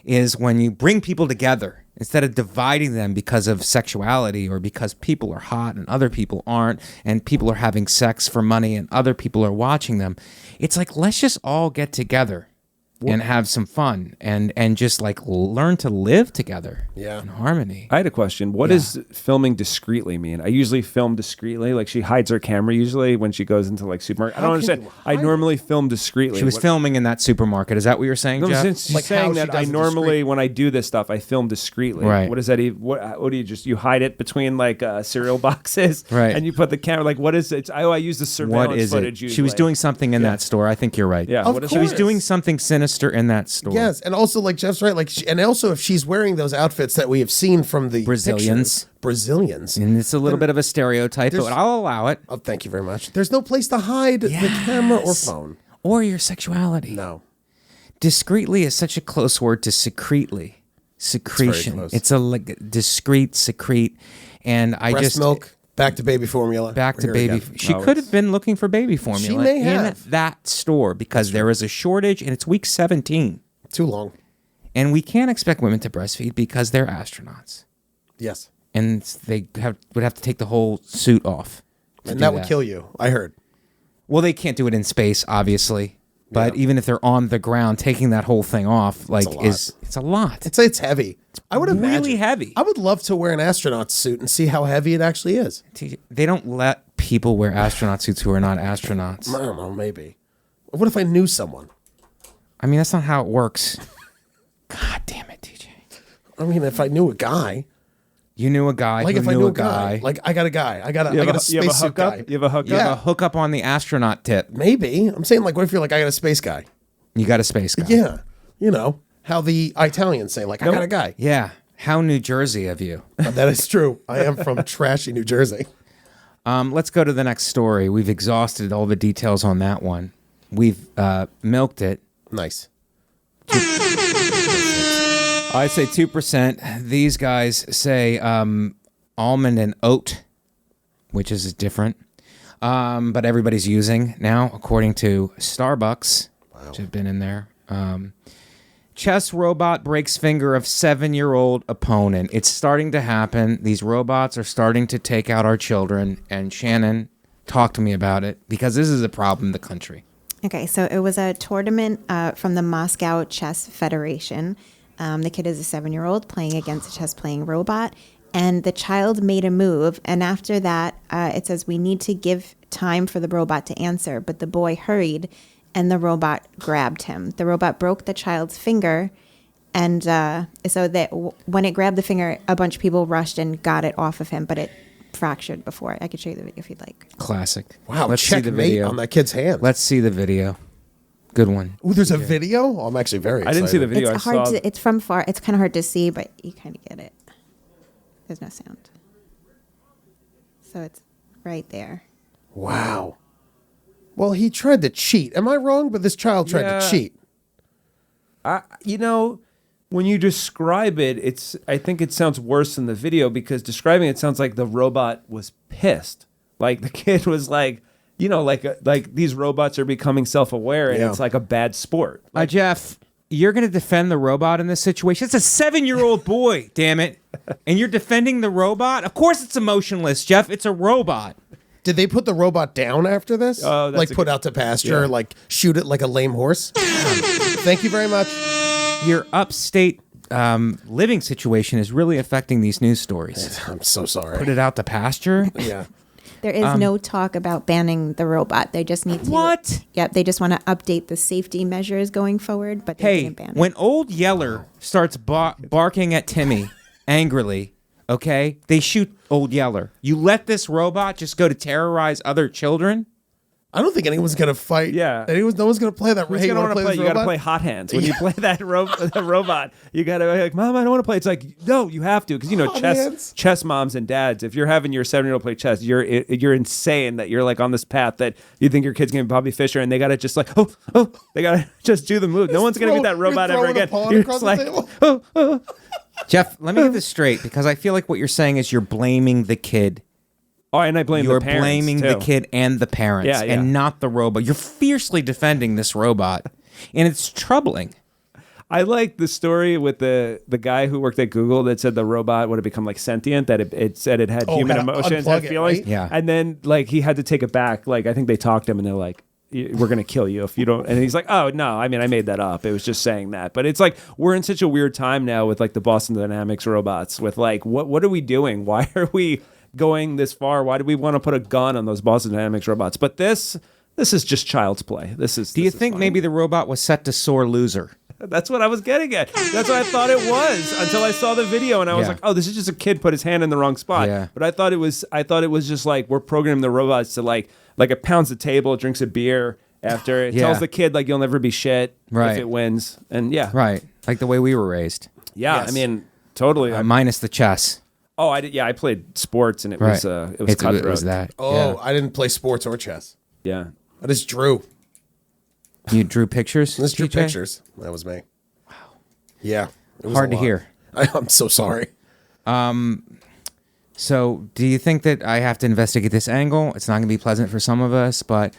is when you bring people together instead of dividing them because of sexuality or because people are hot and other people aren't, and people are having sex for money and other people are watching them. It's like, let's just all get together and have some fun and just like learn to live together Yeah. in harmony. I had a question. What does filming discreetly mean? I usually film discreetly. Like she hides her camera usually when she goes into like supermarket. I don't understand. I normally film discretely. She was filming in that supermarket. Is that what you're saying, No, Jeff? since she's Like how saying she that I does it normally, discreet. when I do this stuff, I film discreetly. Right. What does that even? What do you hide it between like cereal boxes? Right. And you put the camera. Like what is it? I use the surveillance What is footage. it? Usually. She was doing something in that store. I think you're right. Yeah. Of What is She was course. doing something sinister in that store. Yes, and also like Jeff's right, like, and also if she's wearing those outfits that we have seen from the Brazilians. pictures, Brazilians. And it's a little bit of a stereotype, but there's- I'll allow it. Oh, thank you very much. There's no place to hide the camera or phone. Or your sexuality. No. Discreetly is such a close word to secretely. Secretion. close. It's a like discreet, secrete. And I Breast just milk, back to baby formula. back to We're here baby. again. She could have been looking for baby formula may in have. that store because there is a shortage and it's week 17. Too long. And we can't expect women to breastfeed because they're astronauts. Yes. And they would have to take the whole suit off. And that would kill you, I heard. Well, they can't do it in space, obviously. But even if they're on the ground, taking that whole thing off, like, a lot. it's a lot. It's heavy. I would imagine. really heavy. I would love to wear an astronaut suit and see how heavy it actually is. They don't let people wear astronaut suits who are not astronauts. I don't know, maybe. What if I knew someone? I mean, that's not how it works. God damn it, TJ. I mean, if I knew a guy. You knew a guy Like who if I knew knew a guy. Like I got a guy. I got a You have a spacesuit hookup? guy. You have a hookup? You Yeah. have a hookup on the astronaut tip. Maybe. I'm saying like what if you're like I got a space guy? You got a space guy. Yeah. You know, how the Italians say like I got a guy. Yeah. How New Jersey of you. That is true. I am from trashy New Jersey. Let's go to the next story. We've exhausted all the details on that one. We've milked it. Nice. I'd say 2%. These guys say almond and oat, which is different. But everybody's using now, according to Starbucks, which have been in there. Chess robot breaks finger of 7-year-old opponent. It's starting to happen. These robots are starting to take out our children. And Shannon, talk to me about it, because this is a problem in the country. Okay, so it was a tournament from the Moscow Chess Federation. The kid is a 7-year-old playing against a chess-playing robot, and the child made a move. And after that, it says we need to give time for the robot to answer, but the boy hurried, and the robot grabbed him. The robot broke the child's finger, and so that when it grabbed the finger, a bunch of people rushed and got it off of him, but it fractured before. I could show you the video if you'd like. Classic. Wow, Let's see the checkmate video. on that kid's hand. Let's see the video. Good one. Ooh, there's a video? Oh, I'm actually very excited. I didn't see the video. It's I hard saw. to. It's from far. It's kind of hard to see, but you kind of get it. There's no sound, so it's right there. Wow. Well, he tried to cheat. Am I wrong? But this child tried to cheat. You know, when you describe it, I think it sounds worse than the video because describing it sounds like the robot was pissed. Like the kid was like, you know, like these robots are becoming self-aware and Yeah. it's like a bad sport. Jeff, you're going to defend the robot in this situation? It's a 7-year-old boy, damn it. And you're defending the robot? Of course it's emotionless, Jeff. It's a robot. Did they put the robot down after this? Oh, that's like a put good- out to pasture, Yeah. like shoot it like a lame horse? Thank you very much. Your upstate living situation is really affecting these news stories. I'm so sorry. Put it out to pasture? Yeah. There is no talk about banning the robot. They just need to. What? Yep. They just want to update the safety measures going forward, but they Hey, didn't ban it. when Old Yeller starts barking at Timmy angrily, okay, they shoot Old Yeller. You let this robot just go to terrorize other children? I don't think anyone's gonna fight. Yeah. No one's gonna play that. Who's Hey, you gonna want to play? this You gotta robot? play hot hands when you play that the robot. You gotta be like, Mom, I don't want to play. It's like, no, you have to because you know Hot hands. chess moms and dads. If you're having your 7-year-old play chess, you're insane that you're like on this path that you think your kid's gonna be Bobby Fischer and they gotta just like they gotta just do the move. No one's gonna beat that robot ever again. You're just like, Jeff, let me get this straight because I feel like what you're saying is you're blaming the kid. oh, and I blame You're the parents blaming too. the kid and the parents Yeah, yeah. and not the robot. You're fiercely defending this robot, and it's troubling. I like the story with the guy who worked at Google that said the robot would have become like sentient, that it said it had human had to emotions, unplug had it, feelings. right? Yeah. And then like he had to take it back. Like I think they talked to him and they're like, we're going to kill you if you don't. And he's like, oh, no, I mean, I made that up. It was just saying that. But it's like, we're in such a weird time now with like the Boston Dynamics robots with like, what are we doing? Why are we going this far? Why do we want to put a gun on those Boston Dynamics robots? But this is just child's play. Do you think maybe the robot was set to sore loser? That's what I was getting at. That's what I thought it was until I saw the video, and I was like, "Oh, this is just a kid put his hand in the wrong spot." Yeah. But I thought it was just like we're programming the robots to like it pounds the table, drinks a beer after it tells the kid like you'll never be shit if it wins, and right, like the way we were raised. Yeah, yes. I mean, totally. Minus the chess. Oh, I played sports, and it was cutthroat. It was that. Oh, I didn't play sports or chess. Yeah, I just drew. You drew pictures? Let's drew pictures. That was me. Wow. Yeah. It was hard to hear. I'm so sorry. So do you think that I have to investigate this angle? It's not going to be pleasant for some of us, but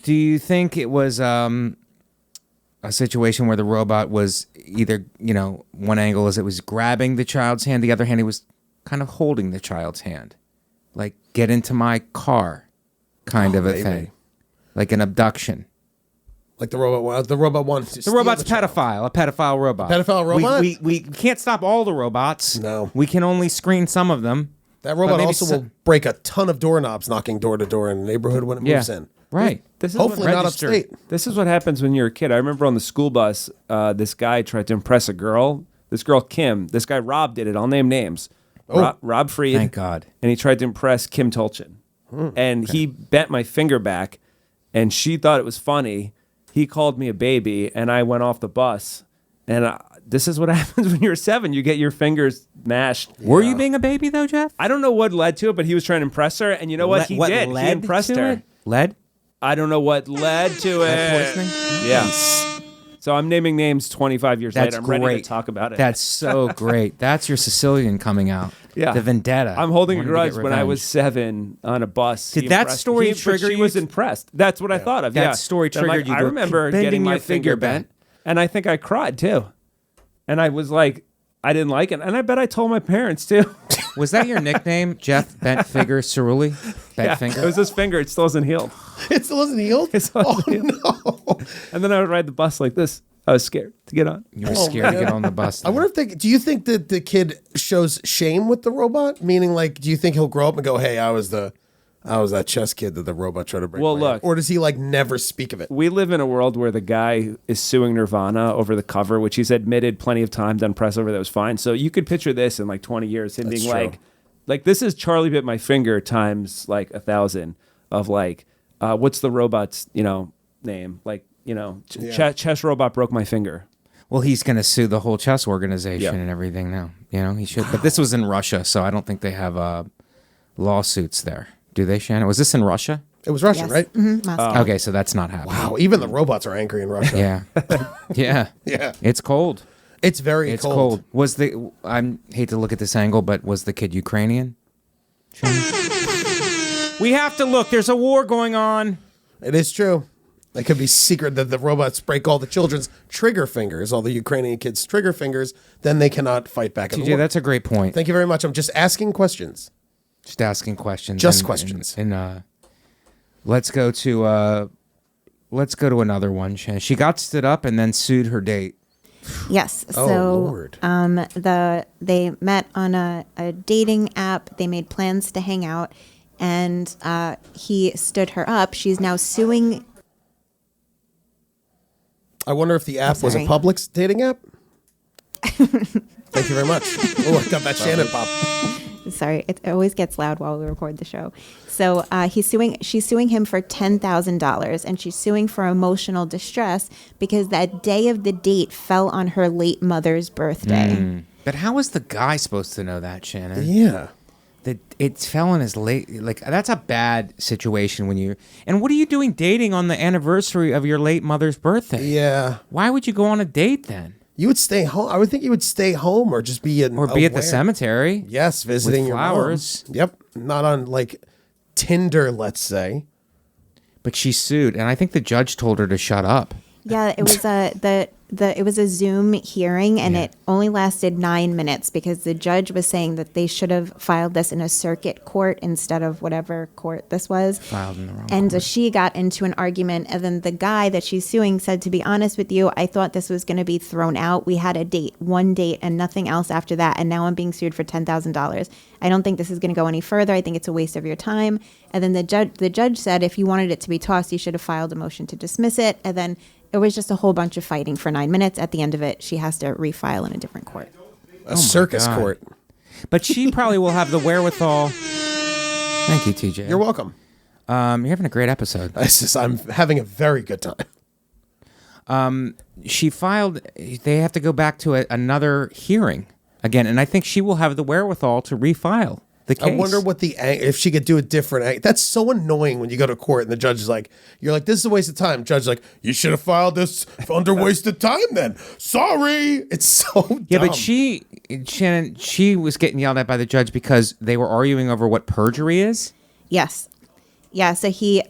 do you think it was a situation where the robot was either, one angle is it was grabbing the child's hand, the other hand it was kind of holding the child's hand? Like, get into my car kind of a thing. Like an abduction. Like the robot wants to The robot's a pedophile robot. Pedophile robot? We can't stop all the robots. No. We can only screen some of them. That robot also will break a ton of doorknobs knocking door to door in the neighborhood when it moves in. Right. This is hopefully not upstate. This is what happens when you're a kid. I remember on the school bus, this guy tried to impress a girl. This girl, Kim. This guy, Rob, did it. I'll name names. Rob Fried. Thank God. And he tried to impress Kim Tolchin. And he bent my finger back, and she thought it was funny. He called me a baby, and I went off the bus. And this is what happens when you're 7. You get your fingers mashed. Were you being a baby, though, Jeff? I don't know what led to it, but he was trying to impress her. And you know what? He did. He impressed her. Lead? I don't know what led to it. Poisoning? Yeah. So I'm naming names 25 years later. I'm ready to talk about it. That's so great. That's your Sicilian coming out. Yeah. The vendetta. I'm holding a grudge when I was 7 on a bus. Did that story trigger you? She was impressed. That's what I thought of. That story triggered you. I remember getting my finger bent, and I think I cried too. And I was like, I didn't like it. And I bet I told my parents too. Was that your nickname, Jeff Bent Figure Cerulli? Bent finger? It was this finger. It still isn't healed. It still isn't healed? No. And then I would ride the bus like this. I was scared to get on. You were scared to get on the bus. I wonder if do you think that the kid shows shame with the robot? Meaning, like, do you think he'll grow up and go, hey, I was that chess kid that the robot tried to break my hand? Or does he, like, never speak of it? We live in a world where the guy is suing Nirvana over the cover, which he's admitted plenty of time, done press over that was fine. So you could picture this in, like, 20 years, him being like, this is Charlie Bit My Finger times, like, 1,000 of, like, what's the robot's, name? Like, chess robot broke my finger. Well, he's going to sue the whole chess organization and everything now. He should. But this was in Russia, so I don't think they have lawsuits there. Do they, Shannon? Was this in Russia? It was Russia, right? Mm-hmm. Moscow. Okay, so that's not happening. Wow, even the robots are angry in Russia. Yeah. Yeah. It's cold. It's very cold. Was I hate to look at this angle, but was the kid Ukrainian? We have to look. There's a war going on. It is true. It could be secret that the robots break all the children's trigger fingers, all the Ukrainian kids' trigger fingers, then they cannot fight back in the war. That's a great point. Thank you very much. I'm just asking questions. Just asking questions. Questions. And let's go to another one. She got stood up and then sued her date. Yes. Oh, So Lord. they met on a dating app. They made plans to hang out, and he stood her up. She's now suing. I wonder if the app was a Publix dating app. Thank you very much. Oh, I got that Shannon pop. Sorry, it always gets loud while we record the show. So she's suing him for $10,000, and she's suing for emotional distress because that day of the date fell on her late mother's birthday. But how was the guy supposed to know that, Shannon? Yeah. That it fell on his late, that's a bad situation and what are you doing dating on the anniversary of your late mother's birthday? Yeah. Why would you go on a date then? You would stay home. I would think you would stay home or just be at the cemetery. Yes, visiting with flowers. Your mom. Yep. Not on like Tinder, let's say. But she sued, and I think the judge told her to shut up. Yeah, it was it was a Zoom hearing, and it only lasted 9 minutes because the judge was saying that they should have filed this in a circuit court instead of whatever court this was. Filed in the wrong And court. she got into an argument, and then the guy that she's suing said, to be honest with you, I thought this was going to be thrown out. We had a date, one date, and nothing else after that, and now I'm being sued for $10,000. I don't think this is going to go any further. I think it's a waste of your time. And then the judge said if you wanted it to be tossed, you should have filed a motion to dismiss it. And then it was just a whole bunch of fighting for 9 minutes. At the end of it, she has to refile in a different court. A circus God. court. But she probably will have the wherewithal. Thank you, TJ. You're welcome. You're having a great episode. I'm having a very good time. She filed. They have to go back to another hearing again, and I think she will have the wherewithal to refile the case. I wonder what if she could do a different. That's so annoying when you go to court and the judge is like, you're like, this is a waste of time. Judge's like, you should have filed this under wasted time then. Sorry. It's so dumb. Yeah, but Shannon, she was getting yelled at by the judge because they were arguing over what perjury is. Yes. Yeah, so he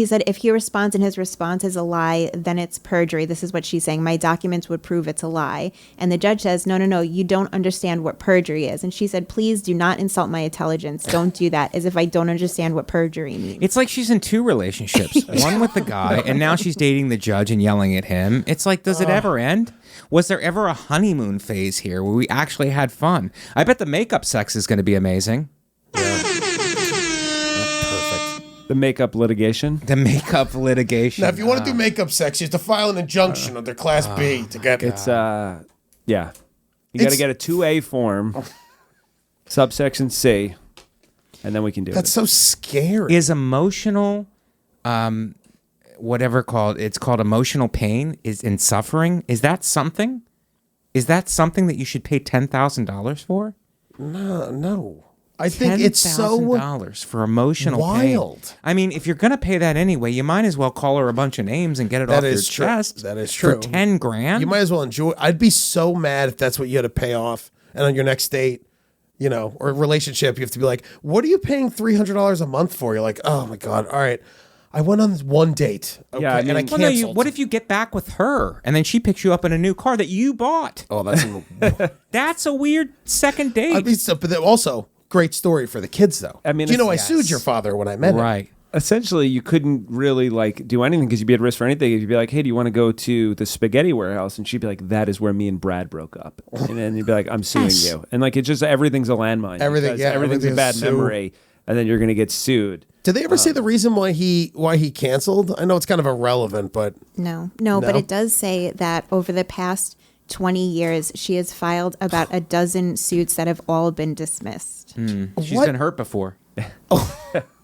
said if he responds and his response is a lie, then it's perjury. This is what she's saying. My documents would prove it's a lie. And the judge says, no, you don't understand what perjury is. And she said, please do not insult my intelligence. Don't do that, as if I don't understand what perjury means. It's like she's in two relationships. One with the guy, and now she's dating the judge and yelling at him. It's like, does it ever end? Was there ever a honeymoon phase here where we actually had fun? I bet the makeup sex is going to be amazing. The makeup litigation. The makeup litigation. Now, if you want to do makeup sex, you have to file an injunction under Class B to get It's yeah. You got to get a 2A form, subsection C, and then we can do That's it. so scary. Is emotional, whatever it's called emotional pain is in suffering. Is that something? Is that something that you should pay $10,000 for? No. I think it's so $10,000 for emotional wild. pain. I mean, if you're gonna pay that anyway, you might as well call her a bunch of names and get it off your chest. That is true. For $10,000, you might as well enjoy. I'd be so mad if that's what you had to pay off, and on your next date, or relationship, you have to be like, "What are you paying $300 a month for?" You're like, "Oh my god, all right." I went on this one date, okay, Yeah, I mean- and I Well, no, canceled. what if you get back with her and then she picks you up in a new car that you bought? Oh, that's That's a weird second date. I'd be so, but then also great story for the kids though. I mean, I yes. sued your father when I met him. Right. Essentially, you couldn't really do anything because you'd be at risk for anything. You'd be like, "Hey, do you want to go to the spaghetti warehouse?" And she'd be like, "That is where me and Brad broke up." And then you'd be like, "I'm suing you." And it's just everything's a landmine. Everything- because yeah, everything's a everything's bad sue. memory, and then you're gonna get sued. Did they ever say the reason why he canceled? I know it's kind of irrelevant, but No, but it does say that over the past 20 years, she has filed about a dozen suits that have all been dismissed. She's What? been hurt before.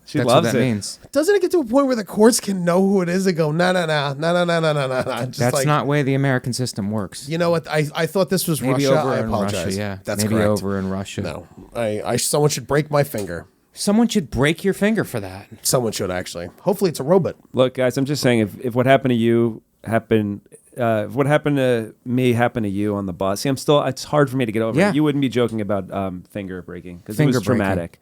She That's loves what that it. means. doesn't it get to a point where the courts can know who it is and go, no. Just That's like, not the way the American system works. You know what? I thought this was Maybe Russia. over I in apologize. Russia, yeah. That's Maybe correct. over in Russia. No, someone should break my finger. Someone should break your finger for that. Someone should actually. Hopefully, it's a robot. Look, guys, I'm just saying, if what happened to you happened, if what happened to me happened to you on the bus, see, it's hard for me to get over Yeah. it. You wouldn't be joking about finger breaking because it Finger was traumatic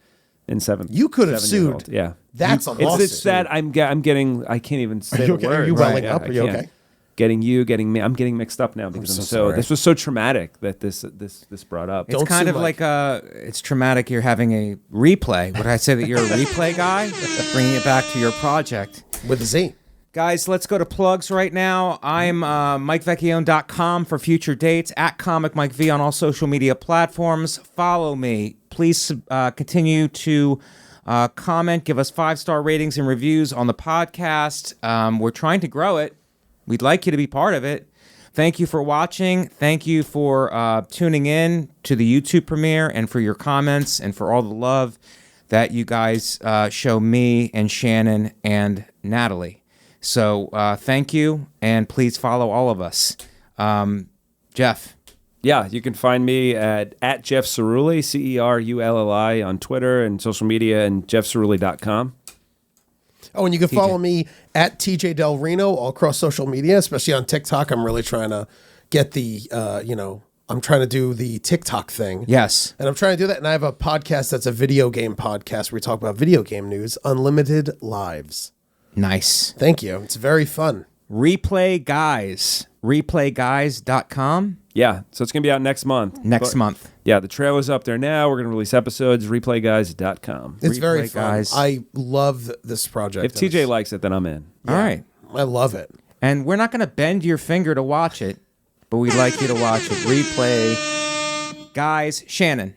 in seventh. You could have 7-year-old. sued. Yeah, That's a lawsuit. It's that I'm getting. I can't even say Are you the okay? word. Are you welling Yeah, up? I Are you can't. okay? Getting me. I'm getting mixed up now because so I'm so. sorry. This was so traumatic that this brought up. It's Don't kind sue of Mike. like it's traumatic. You're having a replay. Would I say that you're a replay guy? Bringing it back to your project. With a Z. Guys, let's go to plugs right now. I'm MikeVecchione.com for future dates, at Comic Mike V on all social media platforms. Follow me. Please continue to comment, give us 5-star ratings and reviews on the podcast. We're trying to grow it. We'd like you to be part of it. Thank you for watching. Thank you for tuning in to the YouTube premiere and for your comments and for all the love that you guys show me and Shannon and Natalie. So thank you, and please follow all of us. Jeff. Yeah, you can find me at Jeff Cerulli, Cerulli on Twitter and social media, and jeffcerulli.com. Oh, and you can follow me at TJ Del Reno all across social media, especially on TikTok. I'm really trying to get I'm trying to do the TikTok thing. Yes. And I'm trying to do that. And I have a podcast that's a video game podcast where we talk about video game news, Unlimited Lives. Nice. Thank you. It's very fun. Replay Guyz. ReplayGuyz.com. Yeah, so it's going to be out next month. Next month. Yeah, the trailer's up there now. We're going to release episodes, ReplayGuyz.com. It's very Replay fun. Guyz. I love this project. If TJ likes it, then I'm in. All right. I love it. And we're not going to bend your finger to watch it, but we'd like you to watch it. Replay Guyz. Shannon.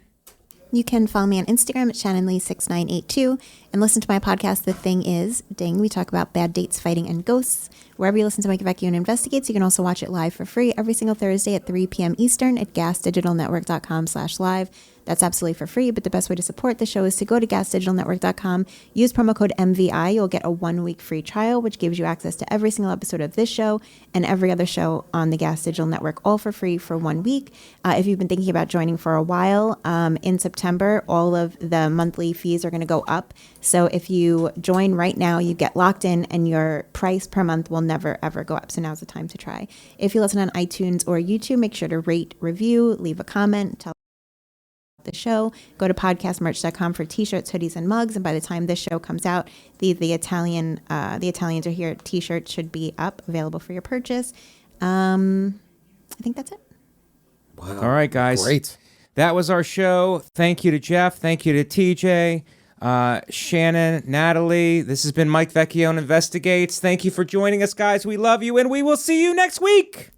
You can follow me on Instagram at ShannonLee6982 and listen to my podcast, The Thing Is. Ding, we talk about bad dates, fighting, and ghosts. Wherever you listen to Mike Vecchione Investigates, you can also watch it live for free every single Thursday at 3 p.m. Eastern at gasdigitalnetwork.com/live. That's absolutely for free, but the best way to support the show is to go to gasdigitalnetwork.com, use promo code MVI. You'll get a 1-week free trial, which gives you access to every single episode of this show and every other show on the Gas Digital Network, all for free for 1 week. If you've been thinking about joining for a while, in September, all of the monthly fees are going to go up. So if you join right now, you get locked in and your price per month will never, ever go up. So now's the time to try. If you listen on iTunes or YouTube, make sure to rate, review, leave a comment, tell the show. Go to podcastmerch.com for t-shirts, hoodies, and mugs. And by the time this show comes out, the Italians are here t-shirt should be up, available for your purchase. I think that's it. Wow. All right, guys. Great. That was our show. Thank you to Jeff. Thank you to TJ, Shannon, Natalie. This has been Mike Vecchione Investigates. Thank you for joining us, guys. We love you, and we will see you next week.